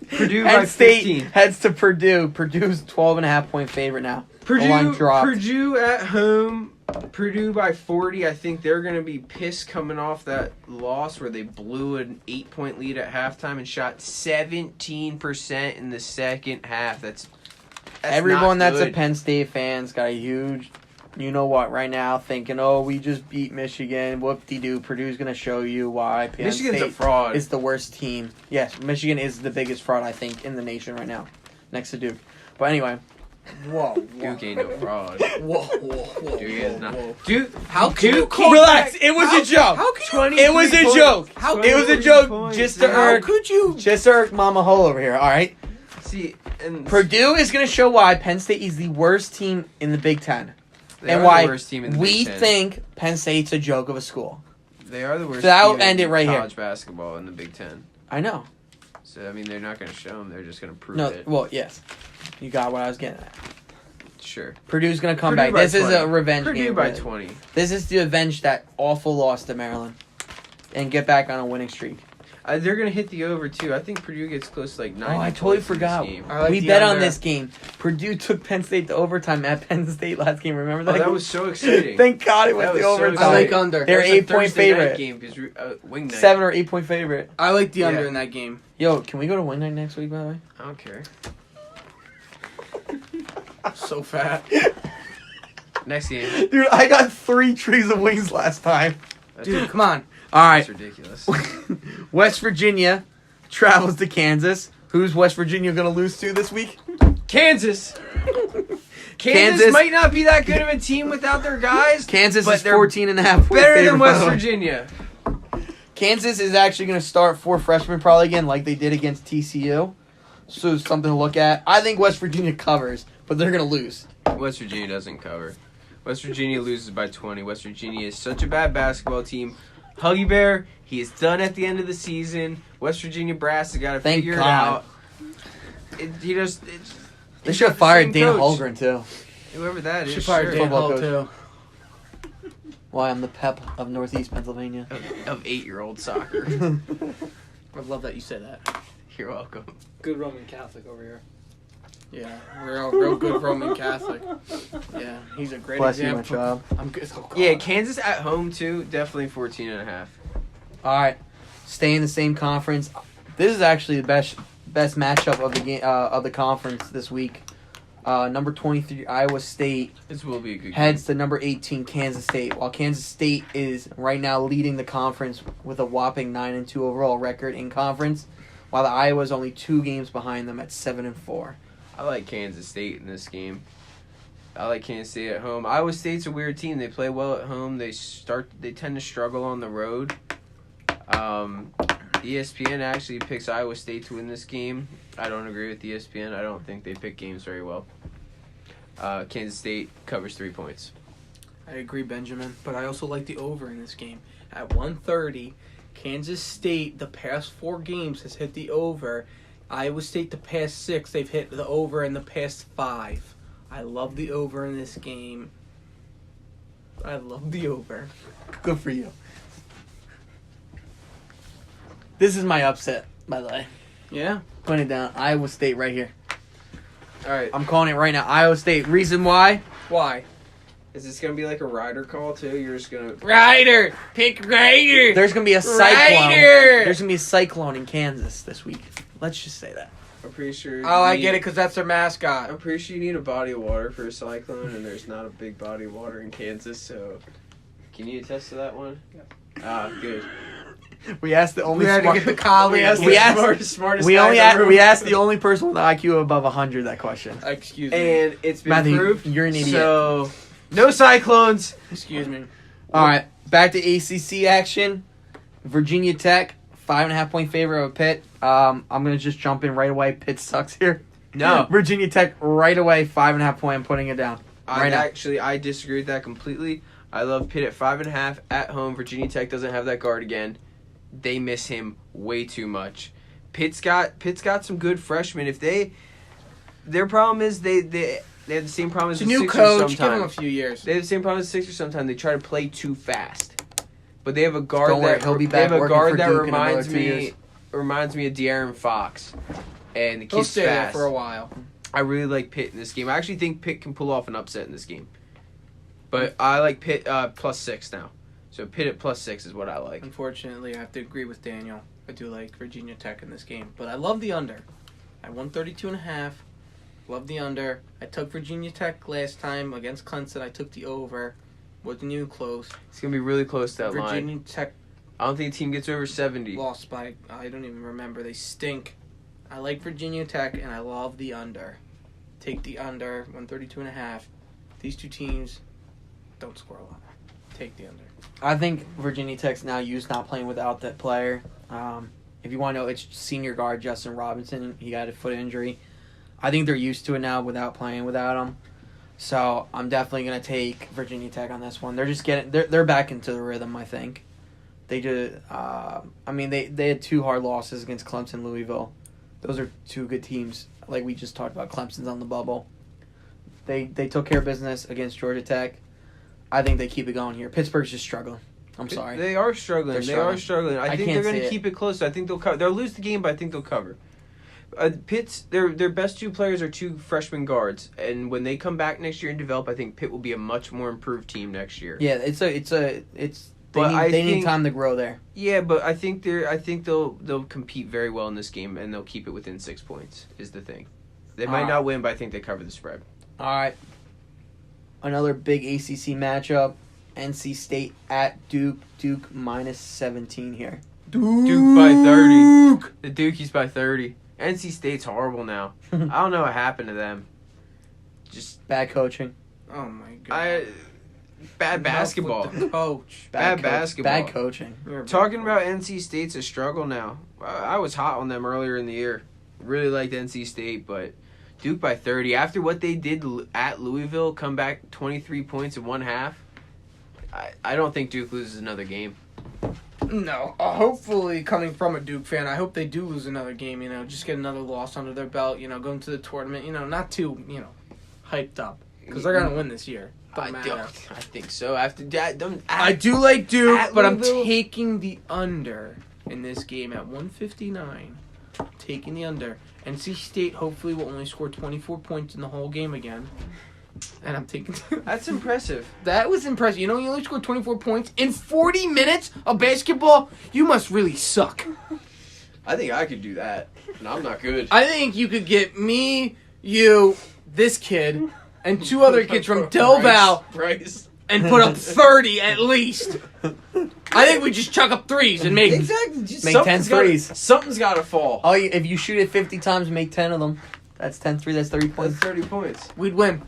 Purdue Penn by State 15. heads to Purdue. Purdue's 12.5-point favorite now. The line Purdue, dropped. Purdue at home. Purdue by 40. I think they're going to be pissed coming off that loss where they blew an 8-point lead at halftime and shot 17% in the second half. That's Everyone not that's a good. Penn State fan's got a huge, you know what, right now, thinking, oh, we just beat Michigan. Whoop-de-doo. Purdue's going to show you why Penn Michigan's State a fraud. is the worst team. Yes, Michigan is the biggest fraud, I think, in the nation right now, next to Duke. But anyway. Whoa, Duke ain't no fraud. Whoa, whoa. Duke is not. Duke, How can you Duke call Relax. back- It was how- a joke. How can you? It was a joke. How It was a 23 joke points, just to man. How irk, could you? just to irk Mama Hole over here, all right? See, and Purdue is going to show why Penn State is the worst team in the Big Ten. they And are why the worst team in the we Big Ten. think Penn State's a joke of a school. They are the worst So that'll team end in it right here. college basketball in the Big Ten. I know. So, I mean, they're not going to show them. They're just going to prove No, it. well, yes. You got what I was getting at. Sure. Purdue's going to come Purdue back. by This is 20. a revenge Purdue game. by really. 20. This is to avenge that awful loss to Maryland and get back on a winning streak. They're going to hit the over, too. I think Purdue gets close to like 90 Oh, I totally points in forgot. this game. I like We the bet on under. this game. Purdue took Penn State to overtime at Penn State last game. Remember that? Oh, that game? was so exciting. Thank God it went That to was so overtime. I like exciting. under. They're That's a 8-point Thursday night favorite. game because wing night. 7 or 8-point favorite. I like the under Yeah. in that game. Yo, can we go to wing night next week, by the way? I don't care. So fat. Next game. Dude, I got 3 trees of wings last time. Dude, come on. All right. That's ridiculous. West Virginia travels to Kansas. Who's West Virginia going to lose to this week? Kansas. Kansas Kansas- might not be that good of a team without their guys. Kansas but is they're 14.5 point better favorite, than by West the way. Virginia. Kansas is actually going to start 4 freshmen probably again like they did against TCU. So something to look at. I think West Virginia covers, but they're going to lose. West Virginia doesn't cover. West Virginia loses by 20. West Virginia is such a bad basketball team. Huggy Bear, he is done at the end of the season. West Virginia brass has got to Thank figure God. it out. He just They should have fired Dana Holmgren too. Whoever that is. Should fire sure. Dan Football Hall coach. too. Why I'm the Pep of Northeast Pennsylvania. Of 8-year-old soccer. I love that you said that. You're welcome. Good Roman Catholic over here. Yeah, we're a real good Roman Catholic. Yeah, he's a great Bless you, example. my child. I'm good. Oh, God. Yeah, Kansas at home too. Definitely 14.5. All right, stay in the same conference. This is actually the best matchup of the game of the conference this week. Number 23 Iowa State This will be a good heads to number 18 Kansas State. While Kansas State is right now leading the conference with a whopping 9-2 overall record in conference, while the Iowa is only 2 games behind them at 7-4. I like Kansas State in this game. I like Kansas State at home. Iowa State's a weird team. They play well at home. They tend to struggle on the road. ESPN actually picks Iowa State to win this game. I don't agree with ESPN. I don't think they pick games very well. Kansas State covers 3 points. I agree, Benjamin, but I also like the over in this game. At 130, Kansas State, the past 4 games, has hit the over. Iowa State, the past 6, they've hit the over in the past 5. I love the over in this game. I love the over. Good for you. This is my upset, by the way. Yeah? Putting it down. Iowa State right here. All right. I'm calling it right now. Iowa State. Reason why? Why? Is this going to be like a rider call, too? You're just going to... Ryder! Pick Ryder! There's going to be a cyclone. Ryder! There's going to be a cyclone in Kansas this week. Let's just say that. I'm pretty sure... Oh, I you get it, need- because that's their mascot. I'm pretty sure you need a body of water for a cyclone, and there's not a big body of water in Kansas, so... Can you attest to that one? Yep. Ah, good. We asked the only We had to smart. get the colleague. We asked- smartest We guy only in the room. we asked the only person with an IQ above 100 that question. Excuse me. And it's been Matthew, proved. you're an idiot. So, no Cyclones. Excuse me. All right, back to ACC action. Virginia Tech 5.5-point favorite of Pitt. I'm gonna just jump in right away. Pitt sucks here. No. Virginia Tech right away 5.5-point. I'm putting it down. Right now. I disagree with that completely. I love Pitt at 5.5 at home. Virginia Tech doesn't have that guard again. They miss him way too much. Pitt's got some good freshmen. Their problem is they have the same problem as It's a the new Sixers coach. Give him a sometimes. few years. They have the same problem as the Sixers sometimes. They try to play too fast. But they have a guard Don't worry, that he'll be they back have a working guard for that Duke in another 2 years. reminds me of De'Aaron Fox. And the He'll kid's stay there fast. for a while. I really like Pitt in this game. I actually think Pitt can pull off an upset in this game. But I like Pitt +6 now. So Pitt at +6 is what I like. Unfortunately, I have to agree with Daniel. I do like Virginia Tech in this game, but I love the under. I won 32.5. Love the under. I took Virginia Tech last time against Clemson. I took the over. Wasn't even close. It's going to be really close to that Virginia line. Tech I don't think the team gets over 70. lost by, I don't even remember. They stink. I like Virginia Tech, and I love the under. Take the under, 132.5. These two teams don't score a lot. Take the under. I think Virginia Tech's now used not playing without that player. If you want to know, it's senior guard Justin Robinson. He got a foot injury. I think they're used to it now without playing without him. So I'm definitely gonna take Virginia Tech on this one. They're just they're back into the rhythm. I think they just. They had 2 hard losses against Clemson, Louisville. Those are 2 good teams. Like we just talked about, Clemson's on the bubble. They took care of business against Georgia Tech. I think they keep it going here. Pittsburgh's just struggling. I'm sorry. They are struggling. They're They are struggling. struggling. I think can't they're going see to it. keep it close. I think they'll cover. They'll lose the game, but I think they'll cover. Pitt's their best 2 players are 2 freshman guards, and when they come back next year and develop, I think Pitt will be a much more improved team next year. Yeah, they But need think- time to grow there. Yeah, but I think they'll compete very well in this game, and they'll keep it within 6 points. Is the thing. They might not win, but I think they cover the spread. All right. Another big ACC matchup. NC State at Duke. Duke -17 here. Duke by 30. The Dukies by 30. NC State's horrible now. I don't know what happened to them. Just Bad coaching. Oh my god. bad basketball. Enough with the coach. Bad basketball. Bad coaching. You're a bad Talking coach. about NC State's a struggle now. I was hot on them earlier in the year. Really liked NC State, but Duke by 30. After what they did at Louisville, come back 23 points in one half. I don't think Duke loses another game. No, hopefully, coming from a Duke fan, I hope they do lose another game. Just get another loss under their belt. Going to the tournament. Not too hyped up because they're gonna win this year. Doesn't matter. I think so. After that, I do like Duke, at but I'm Louisville? taking the under in this game at 159. Taking the under. NC State hopefully will only score 24 points in the whole game again. And I'm taking... That's impressive. That was impressive. You only scored 24 points in 40 minutes of basketball? You must really suck. I think I could do that, and I'm not good. I think you could get me, you, this kid, and 2 other kids from Del Val Bryce. and put up 30 at least. I think we just chuck up threes and make... Exactly. Just Make 10 something's gotta- threes. Something's got to fall. Oh, if you shoot it 50 times and make 10 of them, that's 10-3. That's 30 That's points. 30 points. We'd win.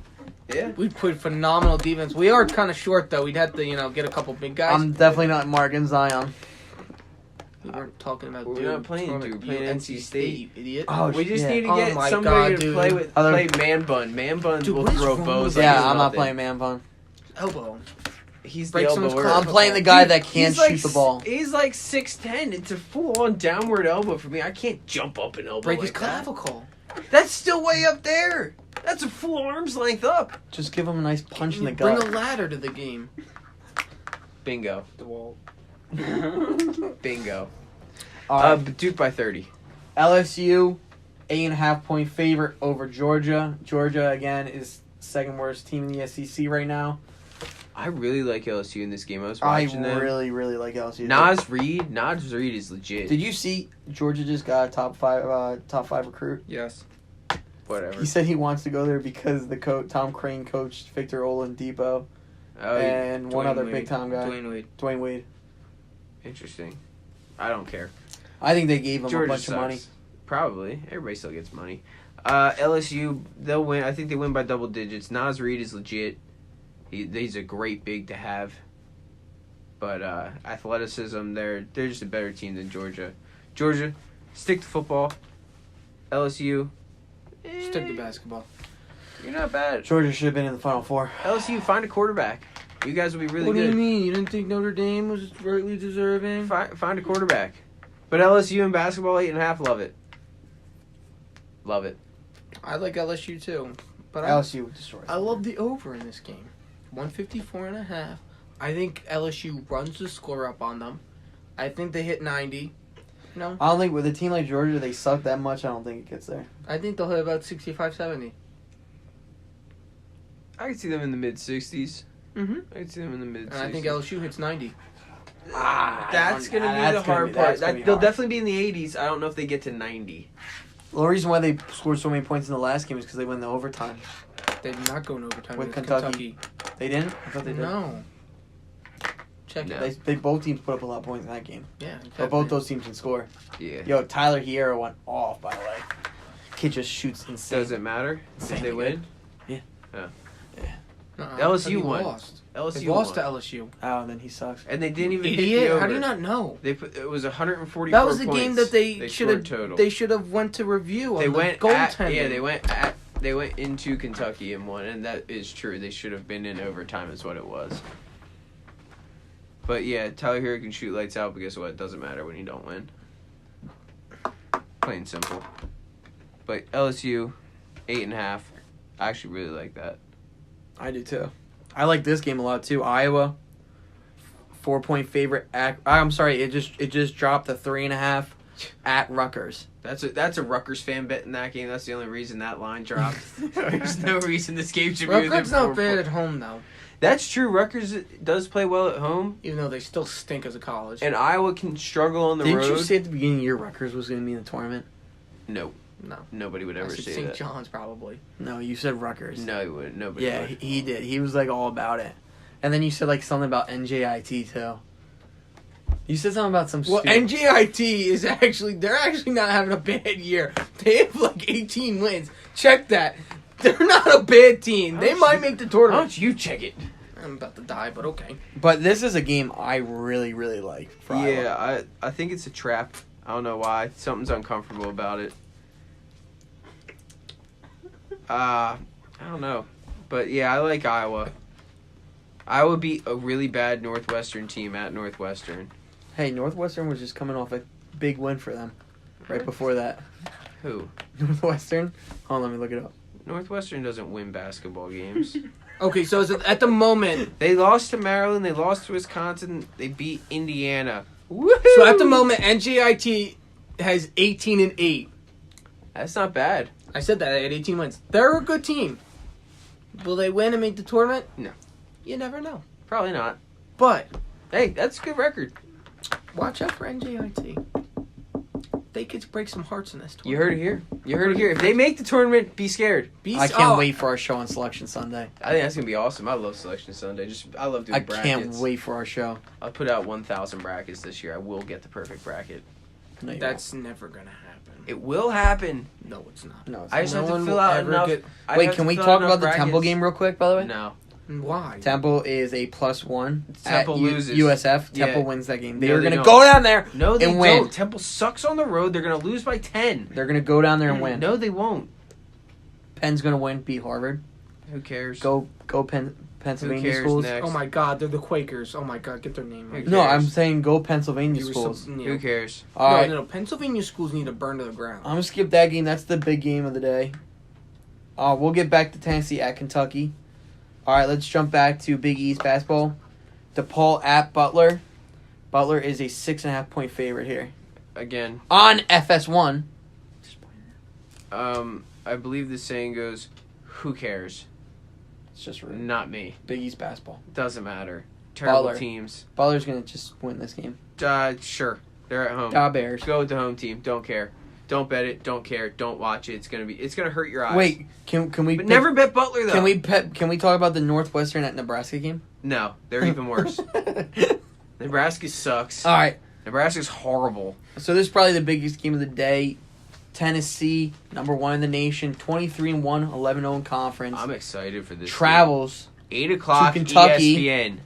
Yeah. We'd put phenomenal defense. We are kind of short, though. We'd have to, get a couple big guys. I'm definitely not marking Zion. We weren't talking about We're Duke. not playing We're Duke. talking We're playing about NC State. you idiot. Oh, We just yeah. need to Oh get my somebody God, to dude. play man bun. Man buns Dude, will what is throw wrong bows. with like Yeah, it's I'm not nothing. playing man bun. Elbow. He's Break the someone's elbow. clavicle. I'm playing the guy Dude, that can't He's shoot the ball. He's like 6'10". It's a full-on downward elbow for me. I can't jump up an elbow Break like his clavicle. that. That's still way up there. That's a full arm's length up. Just give him a nice punch in the Bring gut. a ladder to the game. Bingo. The wall. Bingo. All right. Duke by 30. LSU, 8.5-point favorite over Georgia. Georgia, again, is second worst team in the SEC right now. I really like LSU in this game. I was I watching them. really, really like LSU. Nas Reed is legit. Did you see Georgia just got a top five recruit? Yes. Whatever. He said he wants to go there because the Tom Crane coached Victor Oladipo Oh, and one Dwayne other Wade. big time guy, Dwayne Wade. Dwayne Wade. interesting. I don't care. I think they gave him Georgia a bunch sucks. of money. Probably. Everybody still gets money. LSU, they'll win. I think they win by double digits. Nas Reed is legit. He's a great big to have. But athleticism, they're just a better team than Georgia. Georgia, stick to football. LSU, Stick to basketball. you're not bad. Georgia should have been in the Final Four. LSU, find a quarterback. You guys will be really What good. do you mean? You didn't think Notre Dame was rightly deserving? Find a quarterback. But LSU in basketball, 8.5, love it. Love it. I like LSU too, but LSU destroys. I love the over in this game. 154.5. I think LSU runs the score up on them. I think they hit 90. No, I don't think with a team like Georgia, they suck that much. I don't think it gets there. I think they'll hit about 65, 70. I can see them in the mid-60s. Mm-hmm. I can see them in the mid-60s. And I think LSU hits 90. That's going to be that's the hard part. gonna be They'll hard. definitely be in the 80s. I don't know if they get to 90. The only reason why they scored so many points in the last game is because they went in the overtime. They did not go in overtime With with Kentucky. They didn't? I thought they did. No. Check No. it. They both teams put up a lot of points in that game. Yeah. But both those teams can score. Yeah. Yo, Tyler Hierro went off, by the way. Kid just shoots insane. Does it matter if Insanely they good. win? Uh-uh. LSU Kentucky won. Lost. LSU They lost won. to LSU. Oh, then he sucks. And they didn't even hit the Idiot. over. How do you not know? They put it was 144 That was the points. game that they should scored have. total. They should have went to review. They on went the at, goaltending. yeah, they went into Kentucky and won, and that is true. They should have been in overtime is what it was. But yeah, Tyler Hero can shoot lights out, but guess what? It doesn't matter when you don't win. Plain simple. But LSU, 8.5. I actually really like that. I do too. I like this game a lot too. Iowa, 4-point favorite. I'm sorry, it just dropped to 3.5 at Rutgers. That's a Rutgers fan bet in that game. That's the only reason that line dropped. There's no reason this game should be within Rutgers not 4 bad points. at home though, That's true. Rutgers does play well at home, even though they still stink as a college. and Iowa can struggle on the Didn't road. you say at the beginning of the year Rutgers was going to be in the tournament? No, No, nobody would I ever said say St. that. John's probably. No, you said Rutgers. No, he wouldn't. Nobody Yeah, would. he did. He was like all about it. And then you said like something about NJIT too. You said something about some. Well, stupid- NJIT is they're actually not having a bad year. They have like 18 wins. Check that. They're not a bad team. They might make the Why tournament. don't you check it? I'm about to die, but okay. But this is a game I really, really like. For Iowa. Yeah, I think it's a trap. I don't know why. Something's uncomfortable about it. I don't know. But yeah, I like Iowa. Iowa beat a really bad Northwestern team at Northwestern. Hey, Northwestern was just coming off a big win for them. Right before that. Who? Northwestern? Hold on, let me look it up. Northwestern doesn't win basketball games. Okay, so at the moment, They lost to Maryland. They lost to Wisconsin. They beat Indiana. so at the moment, NJIT has 18-8. That's not bad. I said that they had 18 wins. They're a good team. Will they win and make the tournament? No. You never know. Probably not. But Hey, that's a good record. watch out for NJIT. They could break some hearts in this tournament. You heard it here. You heard it here. If they make the tournament, be scared. I can't wait for our show on Selection Sunday. I think that's gonna be awesome. I love Selection Sunday. I love doing I brackets. can't wait for our show. I'll put out 1,000 brackets this year. I will get the perfect bracket. No, you That's never gonna happen. It will happen. No, it's not. won't. No, it's I just not. have to one fill will out ever enough. get- I Wait, have can to we fill talk out about the enough Temple brackets. game real quick, by the way? No. Why? Temple is a +1. Temple at loses. USF. Yeah. Temple wins that game. They No, are they going to don't. go down there No, they and win. don't. Temple sucks on the road. They're gonna lose by 10. They're going to go down there and win. No, they won't. Penn's going to win, beat Harvard. Who cares? Go Pennsylvania cares schools. next? Oh my God, they're the Quakers. Oh my God, get their name right. Who No, cares? I'm saying go Pennsylvania You were schools. Who cares? All right. No, Pennsylvania schools need to burn to the ground. I'm going to skip that game. That's the big game of the day. We'll get back to Tennessee at Kentucky. All right, let's jump back to Big East basketball. DePaul at Butler. Butler is a 6.5-point favorite here. Again, On FS1. I believe the saying goes, "Who cares? It's just rude. Not me. Big East basketball. Doesn't matter. Terrible Butler. teams. Butler's going to just win this game. Sure. They're at home. Bears. Go with the home team. Don't care. Don't bet it. Don't care. Don't watch it. It's gonna hurt your eyes. Wait, can we But never bet Butler though. Can we talk about the Northwestern at Nebraska game? No, they're even worse. Nebraska sucks. All right. Nebraska's horrible. So this is probably the biggest game of the day. Tennessee, number 1 in the nation, 23-1, 11-0 in conference. I'm excited for this. Travels. 8 o'clock to Kentucky. ESPN.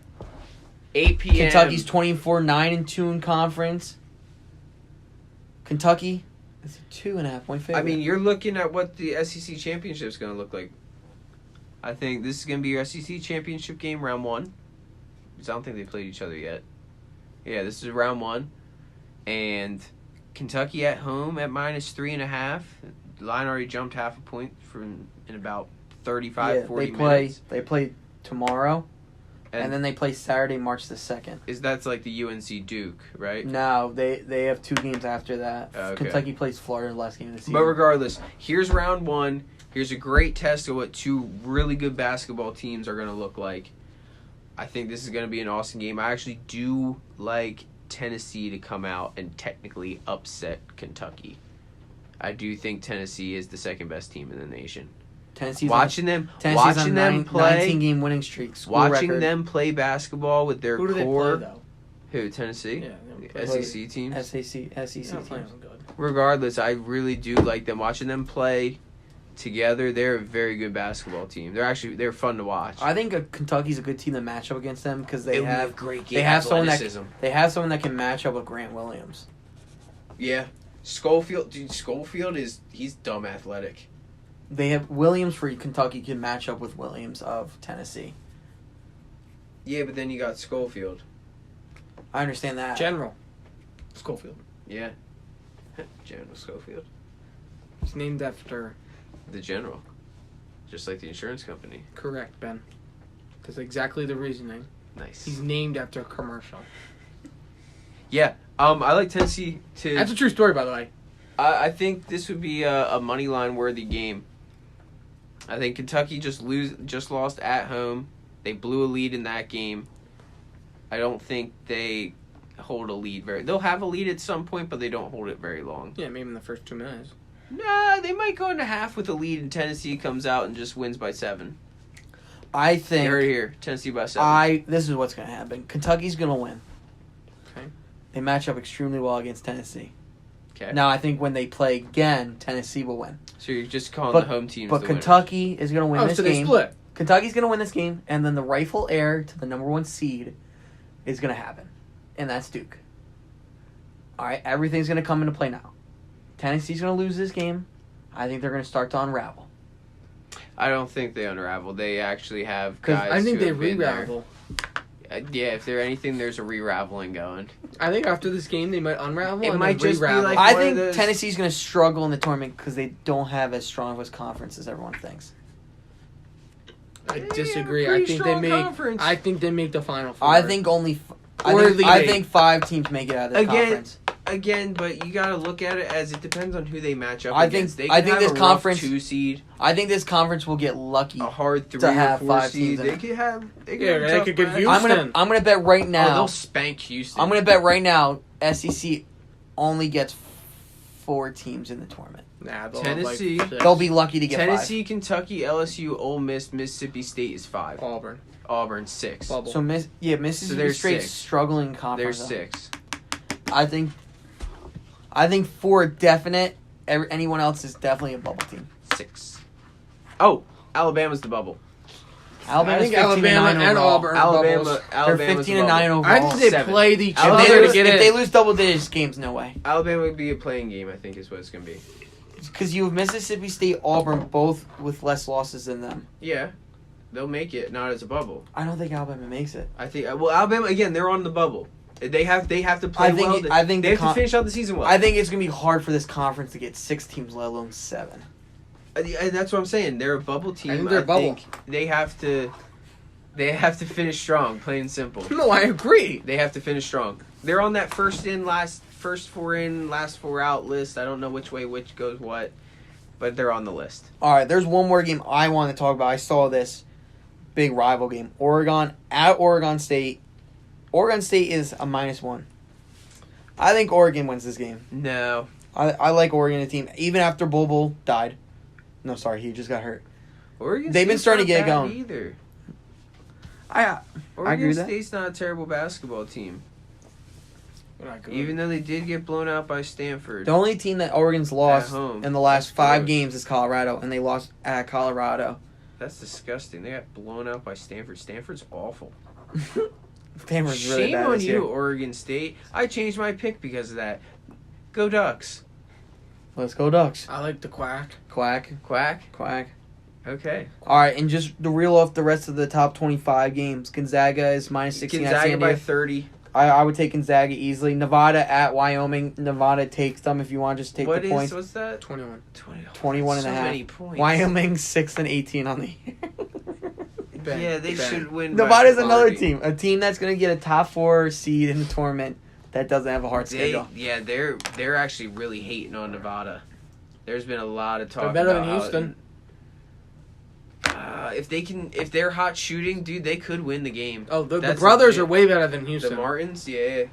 8 p.m. Kentucky's 24, 9-2 in conference. Kentucky is a 2.5-point favorite. I mean, you're looking at what the SEC championship is going to look like. I think this is going to be your SEC championship game, round 1. Because I don't think they played each other yet. Yeah, this is round 1. And Kentucky at home at -3.5. The line already jumped half a point in about 35, 40 minutes. They play tomorrow, and then they play Saturday, March the 2nd. That's like the UNC Duke, right? No, they have 2 games after that. Okay. Kentucky plays Florida in the last game of the season. But regardless, here's round 1. Here's a great test of what 2 really good basketball teams are going to look like. I think this is going to be an awesome game. I actually do like Tennessee to come out and technically upset Kentucky. I do think Tennessee is the second best team in the nation. Tennessee's watching them on play, 19-game winning streak. watching record. them play basketball with their Who do they core. play, though? Who, Tennessee? Yeah, The SEC teams. SEC Yeah, teams. playing them good. Regardless, I really do like them. Watching them play together, they're a very good basketball team. They're fun to watch. I think Kentucky's a good team to match up against them because they It would be a have great game. they have someone athleticism. that can match up with Grant Williams. Yeah. Schofield, he's dumb athletic. They have Williams for Kentucky can match up with Williams of Tennessee. Yeah, but then you got Schofield. I understand that. General Schofield. Yeah. General Schofield. It's named after. The general. Just like the insurance company. Correct, Ben. That's exactly the reasoning. Nice. He's named after a commercial. Yeah. I like Tennessee to... That's a true story, by the way. I think this would be a money line worthy game. I think Kentucky just lost at home. They blew a lead in that game. I don't think they hold a lead they'll have a lead at some point, but they don't hold it very long. Yeah, maybe in the first 2 minutes. Nah, they might go into half with a lead and Tennessee comes out and just wins by 7. I think You heard it here. Tennessee by 7. this is what's going to happen. Kentucky's going to win. Okay. They match up extremely well against Tennessee. Okay. Now I think when they play again, Tennessee will win. So you're just calling But- the home teams But the Kentucky is going to win this so they game. split. Kentucky's going to win this game, and then the rightful heir to the number 1 seed is going to happen, and that's Duke. All right, everything's going to come into play now. Tennessee's going to lose this game. I think they're going to start to unravel. I don't think they unravel. They actually have 'Cause guys I think who they have been there. re-ravel. Yeah, if there's anything, there's a re-raveling going. I think after this game, they might unravel. It and might then just be re-ravel. like- I one of think those- Tennessee's going to struggle in the tournament because they don't have as strong of a conference as everyone thinks. I Yeah, disagree. pretty I think they strong make. conference. I think they make the final four. I think only. I Or think, Elite I Eight. think 5 teams make it out of this Again, conference. Again, but you gotta look at it as it depends on who they match up I against. think- They I can think have this a rough conference- 2 seed, I think this conference will get lucky. a hard 3 to have or 4 5 seed. teams in They it. could have. They could Yeah, have a they tough could get bracket. Houston. I'm gonna bet right Oh, now. they'll spank Houston. I'm gonna bet right now. SEC only gets 4 teams in the tournament. Nah, they'll Tennessee- Have like They'll be lucky to get Tennessee, Kentucky, LSU, Ole Miss, Mississippi State is 5. Auburn. Auburn 6. Bubble. 5. So Mississippi there's State's 6. struggling There's conference. 6. I think for definite. Anyone else is definitely a bubble team. 6. Oh, Alabama's the bubble. Alabama's I think 15 Alabama and 9 and overall. Auburn. Bubbles. They're Alabama's 15 the and 9 bubble. overall. I think they 7. play each Alabama- other to get if in. they lose double digits games, no way. Alabama would be a playing game, I think, is what it's gonna be. Because you have Mississippi State, Auburn, both with less losses than them. Yeah, they'll make it, not as a bubble. I don't think Alabama makes it. I think. Well, Alabama again, they're on the bubble. They have to play I think well. it- I think they the have to finish out the season well. I think it's gonna be hard for this conference to get 6 teams, let alone 7. And that's what I'm saying. They're a bubble team. I think they're a bubble. think they have to. They have to finish strong, plain and simple. No, I agree. They have to finish strong. They're on that first 4 in, last 4 out list. I don't know which way which goes what, but they're on the list. All right, there's one more game I want to talk about. I saw this big rival game. Oregon at Oregon State. Oregon State is a -1. I think Oregon wins this game. No, I like Oregon, the team. Even after Bobo died. No, sorry, he just got hurt. Oregon. They've been State's starting to not get bad going. either. I agree Oregon with that. State's not a terrible basketball team. They're not good. Even though they did get blown out by Stanford. The only team that Oregon's lost home. in the last That's 5 gross. games is Colorado, and they lost at Colorado. That's disgusting. They got blown out by Stanford. Stanford's awful. Stanford's really Shame bad on this you, year. Oregon State. I changed my pick because of that. Go Ducks. Let's go Ducks. I like the Quack. Quack, Quack. quack. Okay. All right, and just to reel off the rest of the top 25 games, Gonzaga is minus 16 at Gonzaga San by Diego. 30. I would take Gonzaga easily. Nevada at Wyoming. Nevada takes them if you want to just take the points. What's that? 21. 21 and so a half. many points. Wyoming 6 and 18 on the year. Ben, Yeah, they Ben. should win. by Nevada's another 40. team. A team that's going to get a top 4 seed in the tournament that doesn't have a hard schedule. They're actually really hating on Nevada. There's been a lot of talk. They're better about than how- Houston. if they're hot shooting, dude, they could win the game. Oh, the That's brothers a- are way better than The Houston. Martins, yeah.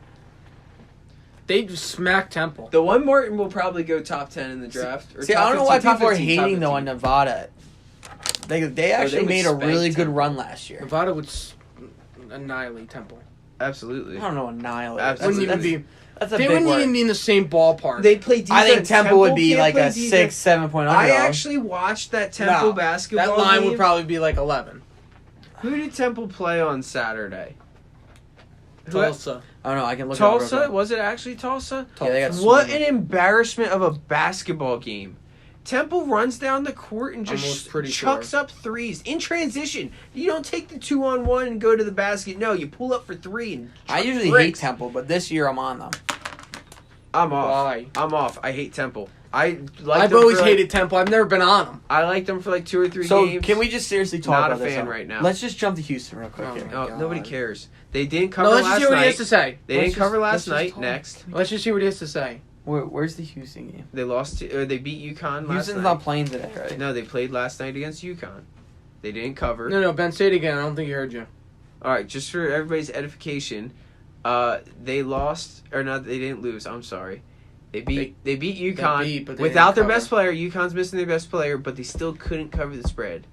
They just smacked Temple. The one Martin will probably go top 10 in the draft. Or See, top I don't know why 15, top people are 15, top hating though 15. on Nevada. They actually would made a really spank good Temple. run last year. Nevada would annihilate Temple. Absolutely. I don't know, annihilate. Absolutely. Wouldn't even be. That's a They big wouldn't word. even be in the same ballpark. They play defense. I think Temple would be can't like play a defense. 6-7 point I underdog. actually watched that Temple No, basketball that line game. would probably be like 11. Who did Temple play on Saturday? Tulsa. Oh no, I can look it up real Tulsa? quick. Was it actually Tulsa? Yeah, they got What swept. an embarrassment of a basketball game. Temple runs down the court and Almost just pretty chucks sure. up threes in transition. You don't take the 2-on-1 and go to the basket. No, you pull up for 3 and I chuck usually hate bricks. Temple, but this year I'm on them. I'm off. Why? I'm off. I hate Temple. I've I've always hated Temple. I've never been on them. I liked them for like 2 or 3 So games. can we just seriously talk Not about a this? fan though? right now. Let's just jump to Houston real quick. Oh, here. my Oh, God. nobody cares. They didn't cover No, let's just last hear what he has night. to say. They didn't cover last let's just night. talk. Next, Let's just hear what he has to say. Where's the Houston game? they lost. They beat UConn last Houston's night. not playing today, right? No, they played last night against UConn. They didn't cover. No, Ben, say it again. I don't think he heard you. All right, just for everybody's edification, they lost or not? They didn't lose. I'm sorry. They beat UConn beat, but they without didn't their cover. best player. UConn's missing their best player, but they still couldn't cover the spread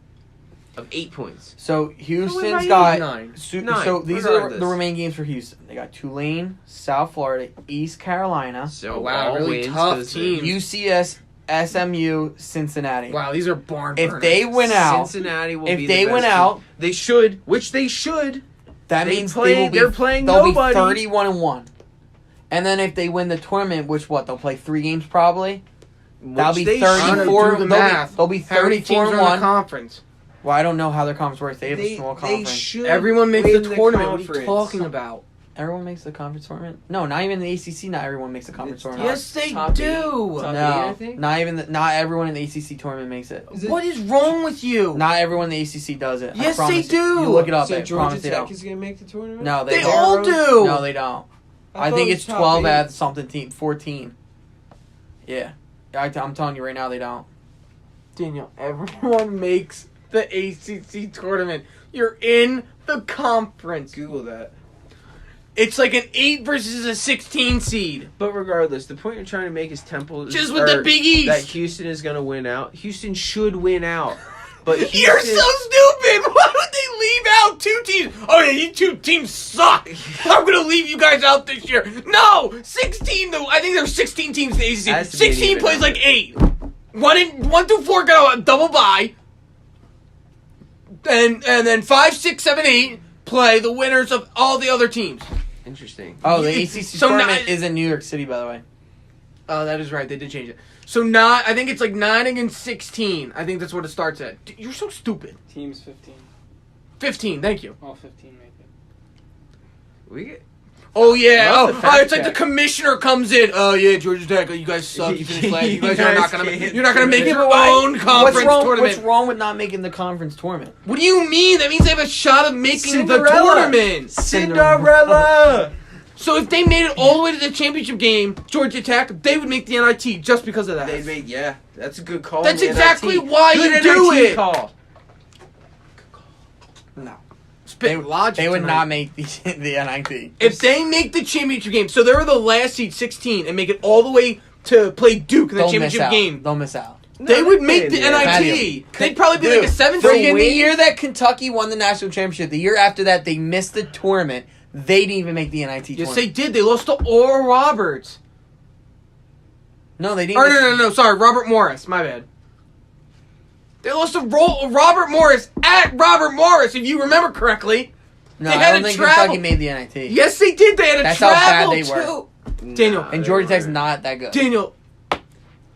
of 8 points. So Why Houston's you got 9. Nine, so these are regardless. the remaining games for Houston. They got Tulane, South Florida, East Carolina, So Oh, wow, all really wins tough 'cause team. UCS, SMU, Cincinnati. Wow, these are barn If burners. they win out, Cincinnati will if be they the win best out- team. They should, which they should. that they means play- they will be, they're playing they'll nobody. be 31-1. And then if they win the tournament, which they'll play 3 games probably. That'll be Which they I'm gonna 34. do the They'll math. be How many teams 34 are in and the 1. conference? Well, I don't know how their conference works. They have a small They conference. should. Everyone makes win the tournament. What are you conference. talking about? Everyone makes the conference tournament? No, not even the ACC. Not everyone makes the conference It's tournament. Yes, they Top do. Top eight, No, I think? not everyone in the ACC tournament makes it. What is wrong with you? Not everyone in the ACC does it. I Yes, promise they you. do. You look it up. So I Georgia promise they Tech don't. is going to make the tournament? No, They don't. all do. No, they don't. I thought think it it's was top 12 eight. at something team, 14. Yeah, I'm telling you right now, they don't. Daniel, everyone makes the ACC tournament. You're in the conference. Google that. It's like an 8 versus a 16 seed. But regardless, the point you're trying to make is Temple. Just with the Big East. That Houston is going to win out. Houston should win out. But Houston, You're so stupid. Why would they leave out 2 teams? Oh yeah, you 2 teams suck. I'm gonna leave you guys out this year. No, 16 though. I think there's 16 teams in the ACC. Has to be an 16 even plays number. like 8. 1 through 4 got a double bye, and then 5, 6, 7, 8 play the winners of all the other teams. Interesting. Oh, the You- ACC so tournament now- is in New York City, by the way. Oh, that is right. They did change it. So I think it's like 9 against 16. I think that's what it starts at. Dude, you're so stupid. Teams 15. 15. Thank you. All 15 make it. We get, Oh yeah! Love the fact It's like the check. commissioner comes in. Oh yeah, Georgia Tech, you guys suck. You finished last. You guys are not gonna. can't You're not gonna make do it. your own conference tournament. What's wrong with not making the conference tournament? What do you mean? That means they have a shot of making Cinderella. the tournament. Cinderella! So if they made it all the way to the championship game, Georgia Tech, they would make the NIT just because of that. They made, yeah, that's a good call. That's on the exactly NIT. why Good you do NIT it. Call. No. Spit logic. They would tonight. not make the NIT. If they make the championship game, so they're the last seed, 16, and make it all the way to play Duke in the They'll miss championship out. game, They'll miss out. they No, would they make the did. NIT. Matthew, They'd probably be like a 7 The seed. year that Kentucky won the national championship, the year after that they missed the tournament They didn't even make the NIT Yes, tournament. they did. They lost to Oral Roberts. No, they didn't. Or no. Sorry, Robert Morris. My bad. They lost to Robert Morris at Robert Morris, if you remember correctly. No, they I had don't to think travel. Kentucky made the NIT. Yes, they did. They had to That's how bad travel they were. too. Daniel. And Georgia Tech's not that good. Daniel.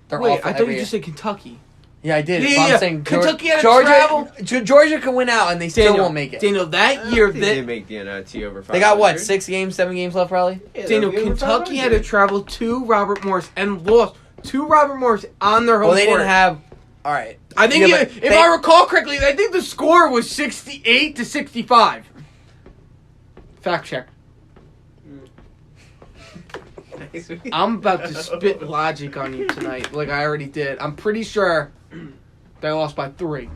They're Wait, awful I thought every you year. just said Kentucky. Yeah, I did. Yeah, but yeah. I'm saying Kentucky had to Georgia, travel. Georgia can win out, and they still Daniel, won't make it. Daniel, I that don't year, think they make the NIT over 500. They got what? 6 games, 7 games left, probably. Yeah, Daniel, they'll be over Kentucky had to 500. travel to Robert Morris and lost to Robert Morris on their home Well, they court. didn't have. All right. I think, Yeah, if but I recall correctly, I think the score was 68 to 65. Fact check. I'm about to spit logic on you tonight, like I already did. I'm pretty sure they lost by 3.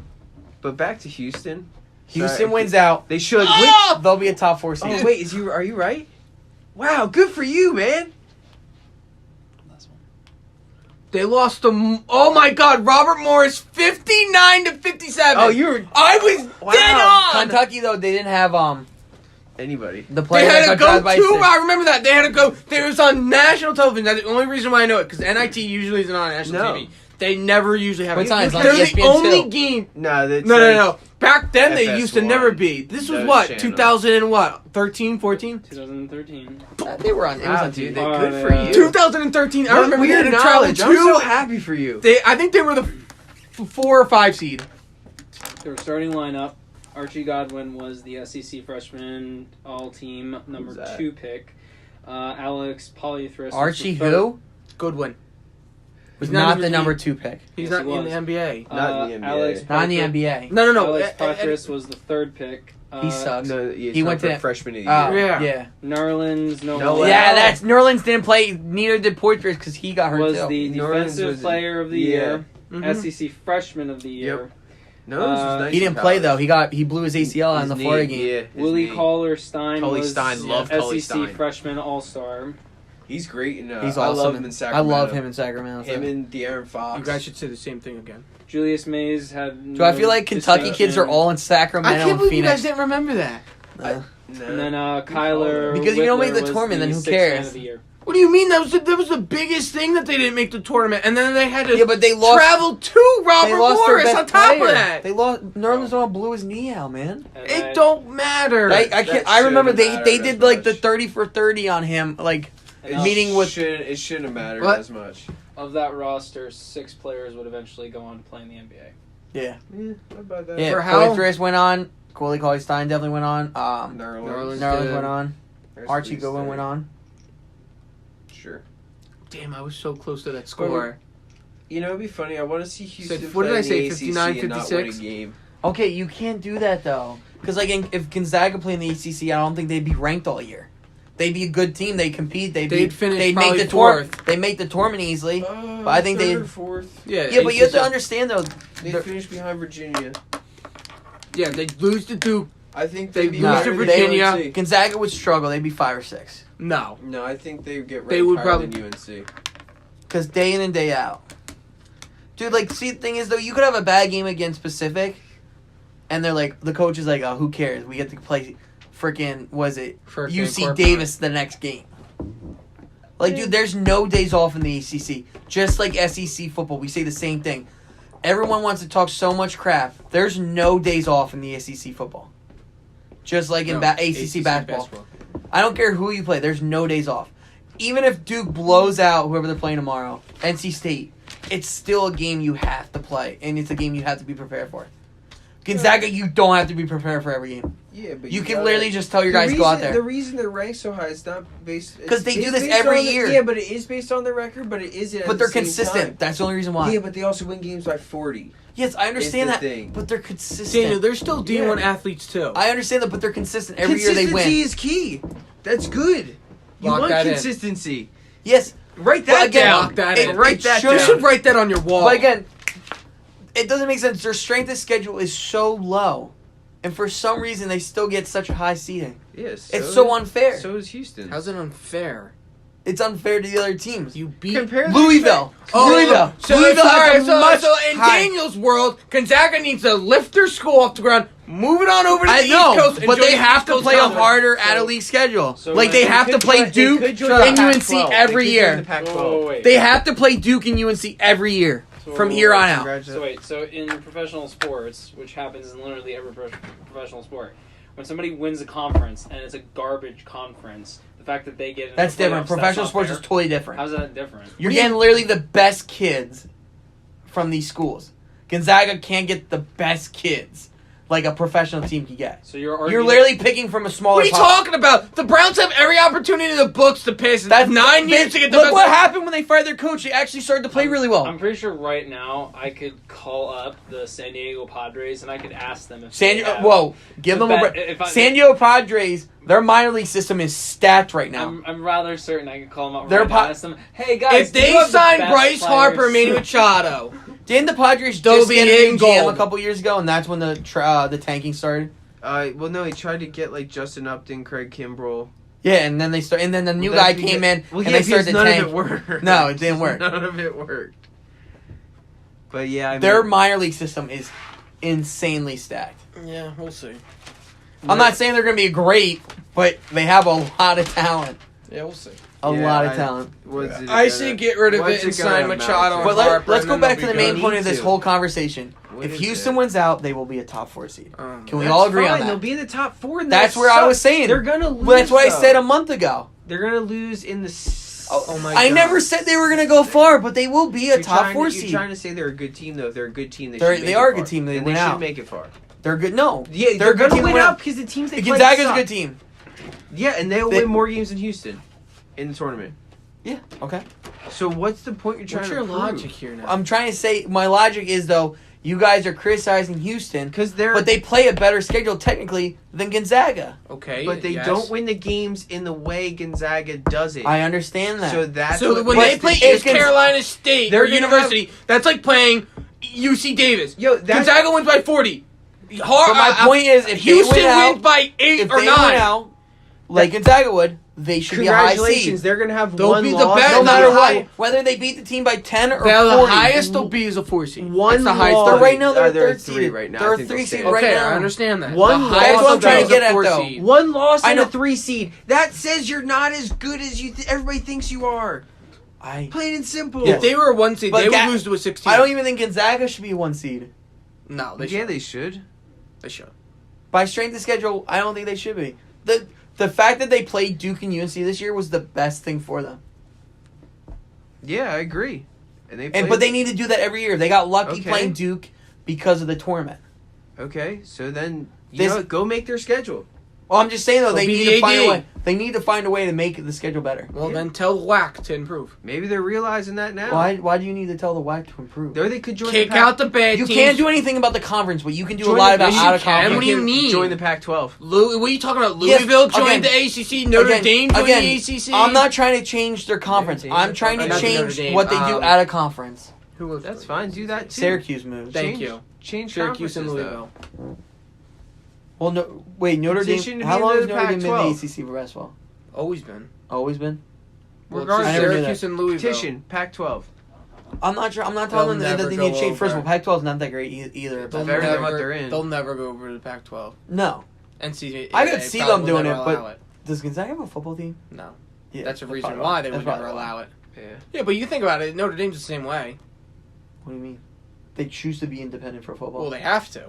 But back to Houston. Houston Sorry, wins out. They should. Ah! They'll be a top 4 seed. Oh wait, are you right? Wow, good for you, man. They lost to, oh my God, Robert Morris, 59 to 57. Oh, you were I was dead on. Kentucky though, they didn't have anybody. the They player had that to got go drafted by to. 6. I remember that they had to go. They was on national television. That's the only reason why I know it, because NIT usually isn't on national No. TV. They never usually have. What's on? It's on They're the ESPN only too. game. No, that's No. Back then they used to FS1. never be. This was Those what channels. 2000 and what 13, 14. 2013. They were on. It was Wow, on dude, TV. good for you. 2013. I remember they had to travel knowledge. I'm so to. happy for you. I think they were the 4 or 5 seed. Their starting lineup: Archie Godwin was the SEC freshman all-team number Who's that? 2 pick. Alex Polythris. was Archie the third- who? Goodwin. Was He's not not in the the number league. 2 pick. He's Yes, not he in was. the NBA. Not in the NBA. Alex Not in the Poitras- NBA. No. Alex Poitras was the 3rd pick. He sucks. No, He went to freshman of the year. Yeah. Yeah. Nerlens No Noel way. Yeah, that's Nerlens didn't play. Neither did Poitras because he got hurt was too. the Nerlens defensive was- player of the yeah. year, Mhm. SEC freshman of the year. No, this was nice He didn't in play though. college. He blew his ACL on His the knee, Florida game. Yeah, his Willie knee. Cauley-Stein was Cauley-Stein, love SEC Cauley-Stein. freshman all-star. He's great, and He's I awesome. love him in I Sacramento. love him in Sacramento. Him so. and De'Aaron Fox. You guys should say the same thing again. Julius Mays had. Do I feel like Kentucky kids are all in Sacramento I can't and believe you guys Phoenix? didn't remember that. Uh, No. And then Kyler. Because you don't make the Whittler was tournament, then who 6th man cares? of the year. What do you mean? That was the biggest thing that they didn't make the tournament, and then they had to yeah, but they lost. travel to They Robert lost their Morris best on top player. of that. They lost. Nerlens Noel blew his knee out, man. And It don't matter. I that can't. I remember they shouldn't they matter did as like the much. 30 for 30 on him, like and meeting with. It shouldn't have mattered What? as much. of that roster, 6 players would eventually go on to play in the NBA. Yeah, Yeah, how about that? yeah. For how- Poitras went on. Willie Cauley-Stein definitely went on. Nerlens. Nerlens went on. There's Archie Lee Goodwin Stein. went on. Sure. Damn, I was so close to that score. You know, it'd be funny. I want to see Houston what did play I in say, the ACC 59, and not win a 56? game. Okay, you can't do that though, because like if Gonzaga played in the ACC, I don't think they'd be ranked all year. They'd be a good team. They compete. They'd finish They'd probably make the fourth. They make the tournament easily. But I think third they- or fourth. Yeah, Yeah, but you have to ACC. understand though. They they're- finished behind Virginia. Yeah, they lose to Duke. I think They they'd be lose higher to than Virginia. UNC. Gonzaga would struggle. They'd be 5 or 6 No. No, I think they'd get ranked They would higher probably- than UNC. because day in and day out, dude. Like, see, the thing is though, you could have a bad game against Pacific, and they're like, the coach is like, oh, who cares? We get to play, freaking, was it First UC game, Davis the next game? Like, dude, there's no days off in the ACC. Just like SEC football, we say the same thing. Everyone wants to talk so much crap. There's no days off in the SEC football. Just like in No, ACC basketball. I don't care who you play. There's no days off. Even if Duke blows out whoever they're playing tomorrow, NC State, it's still a game you have to play, and it's a game you have to be prepared for. Gonzaga, you don't have to be prepared for every game. Yeah, but You can gotta- literally just tell your The guys go out The there. reason they're ranked so high is not based 'Cause they it's do this based every on the- year. Yeah, but it is based on their record, but it isn't. But at they're the same consistent. time. That's the only reason why. Yeah, but they also win games by 40. Yes, I understand the that. thing. But they're consistent. Daniel, they're still D1 Yeah. athletes too. I understand that, but they're consistent. Every year they Consistency win. is key. That's good. You Lock want that in. consistency. Yes, Write But that again, down. Lock that it- in. Write it that You down. should write that on your wall. but again, it doesn't make sense. Their strength of schedule is so low, and for some reason they still get such a high seeding. Yes, It's so unfair. So is Houston. How's it unfair? It's unfair to the other teams. You beat Louisville. Oh, Louisville. So, Louisville has a much so in high- Daniel's world, Gonzaga needs to lift their school off the ground, move it on over to the I know, East Coast, and but join they the have East to Coast play a Conference. harder at a league schedule. So Like they have to play Duke and UNC every year. Wait. They have to play Duke and UNC every year from here on out. So wait, so in professional sports, which happens in literally every professional sport, when somebody wins a conference and it's a garbage conference, the fact that they get in That's the different. playoffs, Professional that's not sports fair. is totally different. How's that different? You're getting literally the best kids from these schools. Gonzaga can't get the best kids like a professional team can get. So you're You're literally picking from a smaller What are you pot. talking about? The Browns have every opportunity in the books to pass. That's 9 years to get the Look best. what happened when they fired their coach. They actually started to play really well. I'm pretty sure right now I could call up the San Diego Padres and I could ask them if San they Diego, have- whoa, give the them a bet- break. if I- San Diego Padres, their minor league system is stacked right now. I'm rather certain I could call them up They're right now and ask them, hey guys, If do you they have the sign best Bryce Harper, players?" Manny Machado, Didn't the Padres They'll just be get a in new GM gold. a couple years ago, and that's when the tanking started? Well, no, he tried to get like Justin Upton, Craig Kimbrell. Yeah, and then and then the new Well, guy that's came because- in, well, and yeah, they started to because tank. none of it worked. No, it didn't work. None of it worked. But yeah, I mean, Their minor league system is insanely stacked. yeah, we'll see. I'm not saying they're going to be great, but they have a lot of talent. Yeah, we'll see. A Yeah, lot of talent. what's it I gonna- say get rid of what's it and gonna sign amount Machado to? and But Harper. let's and go then back they'll to the be main good. point of this to. whole conversation. What If is Houston it? wins out, they will be a top 4 seed. Can we That's all agree on fine. that? They'll be in the top 4. And That's that where I was sucks. saying. They're gonna lose. Well, that's what I though. said a month ago. They're gonna lose in the. Oh my I God. never said they were going to go far, but they will be a You're top trying 4 to, seed. You're trying to say they're a good team, though. If they're a good team, they They're- should they make are it a good far. team. They And went should out. make it far. They're good. No. Yeah, They're they're a good gonna team. win Went out because the teams they play Gonzaga's a suck. good team. Yeah, and they'll They- win more games than Houston in the tournament. Yeah, okay. So what's the point you're trying What's to your prove? logic here now? I'm trying to say, my logic is, though, you guys are criticizing Houston, Because they're but they play a better schedule, technically, than Gonzaga. Okay, but they yes. don't win the games in the way Gonzaga does it. I understand that. So that's So what when makes they the play difference. East Carolina State They're or gonna University, that's like playing UC Davis. Yo, that's Gonzaga wins by 40. But my point is, if Houston they win out, wins by 8 if or they 9. win out, like Gonzaga would, they should be a high congratulations. seed. They're gonna have They'll one be the loss. best. No matter They're what, high. whether they beat the team by 10 or They're 40. the highest they'll be is a 4 seed. One That's the highest. loss. They're right now, they're They're third at 3 seed. right now. They're I a think 3 they'll seed stay. right Okay, now. I understand that. One the loss highest That's what I'm they'll trying be to is get a at, 4 though. seed. One loss I and a know. 3 seed. That says you're not as good as everybody thinks you are. Plain and simple. Yeah. If they were a 1 seed, But they would Ga- lose to a 16. I don't even think Gonzaga should be a 1 seed. No, they Yeah, should. they should. They should. By strength of schedule, I don't think they should be. The fact that they played Duke and UNC this year was the best thing for them. Yeah, I agree. And they But they need to do that every year. They got lucky Okay. playing Duke because of the tournament. Okay, so then you This- know what? Go make their schedule. Well, I'm just saying though, They'll they be need the to find a AD. way. They need to find a way to make the schedule better. Well, Yeah. then tell WAC to improve. Maybe they're realizing that now. Why do you need to tell the WAC to improve? Or they could join Kick the Pac- out the bad You teams. can't do anything about the conference, but you can do a Join lot the- about yes, out you of can. conference. What do you mean? Join the Pac-12. What are you talking about? Yes, Louisville joined again- the ACC. Notre Dame joined again, the ACC. I'm not trying to change their conference. Dame, I'm trying to Notre change Dame, what they do out of conference. Who was That's fine. Do that too. Syracuse moved. Thank Change- you. Change Syracuse and conferences, Louisville. Well, no, wait, Notre Petition Dame. to How be long in has the Notre Dame been in the Pac-12? ACC for basketball? Always been. Always been. Well, Regardless, it's I never knew Syracuse that. and Louisville. Petition Pac-12. I'm not sure. I'm not They'll telling them that never they go need to change. First of all, over. Pac-12 is not that great either. They'll better than never, what they're in. They'll never go over to the Pac-12. No. NCAA. I could see probably them will doing never it, but- allow it. Does Gonzaga have a football team? No. Yeah, That's a that's reason probably why they That's would never probably why. allow it. Yeah. Yeah, but you think about it. Notre Dame's the same way. What do you mean? They choose to be independent for football. Well, they have to.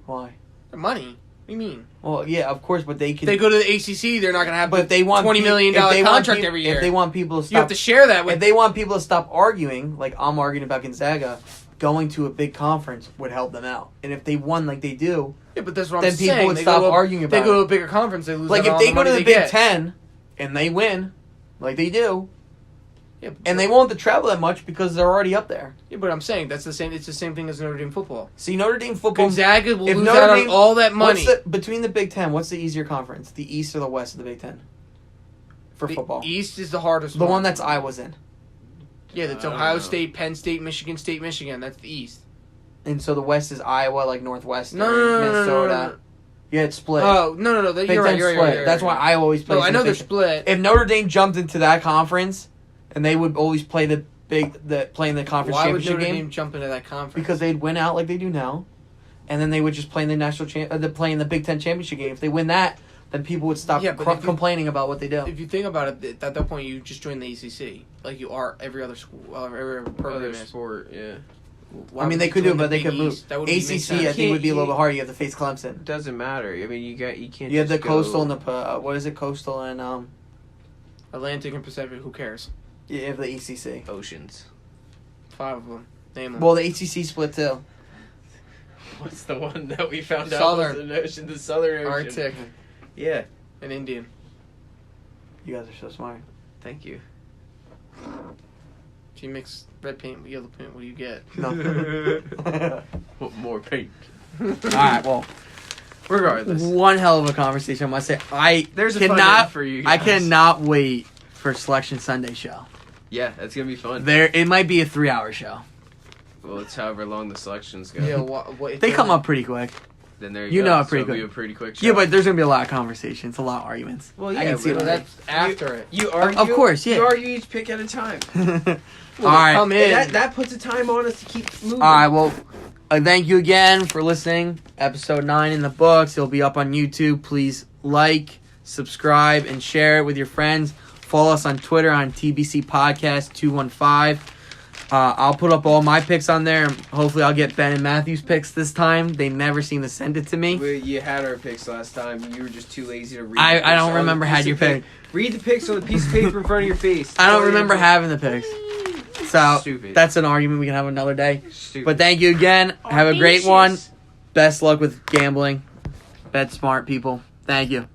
Why? Their money. What do you mean? Well, yeah, of course, but they If can. they go to the ACC, they're not going to have but if they want $20 million if they want contract peop- every year. If they want people to You have stop, to share that if with. they want people to stop arguing, like I'm arguing about Gonzaga, going to a big conference would help them out. And if they won like they do, Yeah, but that's what then I'm people saying. would They stop go to a- arguing about They go to it. a bigger conference, they lose Like out if on they the go money to the they Big get. Ten and they win, like they do, Yeah, but and they won't have to travel that much because they're already up there. Yeah, but I'm saying that's the same. It's the same thing as Notre Dame football. See, Notre Dame football. Gonzaga will if lose Notre out Dame- on all that money. Between the Big Ten, what's the easier conference? The East or the West of the Big Ten? For The football. East is the hardest. The one that's Iowa's in. Yeah, that's I don't Ohio know. State, Penn State, Michigan State, Michigan. That's the East. And so the West is Iowa, like Northwestern, No, no, no, no, no, Minnesota. no, no. Yeah, it's split. Oh no! Big You're right. Ten You're split. right. That's why I always play. No, I know they're Big Ten. split. If Notre Dame jumped into that conference, and they would always play playing the conference Why would championship Notre game Dame jump into that conference? because they'd win out like they do now, and then they would just play in the play in the Big Ten championship game. If they win that, then people would stop Yeah, but if you- complaining about what they do. If you think about it, at that point you just join the ACC, like you are every other school, every other program Other is. sport, yeah. Why I mean, would they you could do join it, but the they could Big move. East? That would make ACC, sense. I think, would be a little bit harder. You have to face Clemson. Doesn't matter. I mean, you can't. You have the just go- Coastal and the what is it? Coastal and Atlantic and Pacific. Who cares? you have the ECC. Oceans. 5 of them. Name them. Well, the ACC split too. What's the one that we found Southern. out was an ocean? The Southern Ocean. Arctic Yeah. and Indian. You guys are so smart. Thank you. If you mix red paint with yellow paint, what do you get? No. What more pink? All right. Well, Regardless, one hell of a conversation. I must say, there's a fun night cannot. for you. I Guys. cannot wait for Selection Sunday show. Yeah, that's gonna be fun. It might be a 3-hour show. Well, it's however long the selections go. Yeah, what if They come up pretty quick. Then there You go. know it So pretty it'll be quick. a pretty quick show. Yeah, but there's gonna be a lot of conversations, a lot of arguments. well, I yeah, can see but it. That's after it. You argue, Of course, yeah. You argue each pick at a time. All right. Come in. That puts a time on us to keep moving. All right. Well, thank you again for listening. Episode 9 in the books. It'll be up on YouTube. Please like, subscribe, and share it with your friends. Follow us on Twitter on TBC Podcast 215. I'll put up all my picks on there. Hopefully, I'll get Ben and Matthew's picks this time. They never seem to send it to me. You had our picks last time. You were just too lazy to read. I don't remember had your pick. Read the picks on the piece of paper in front of your face. I don't remember having the picks. So Stupid. that's an argument we can have another day. Stupid. But thank you again. Have a great one. Best luck with gambling. Bet smart, people. Thank you.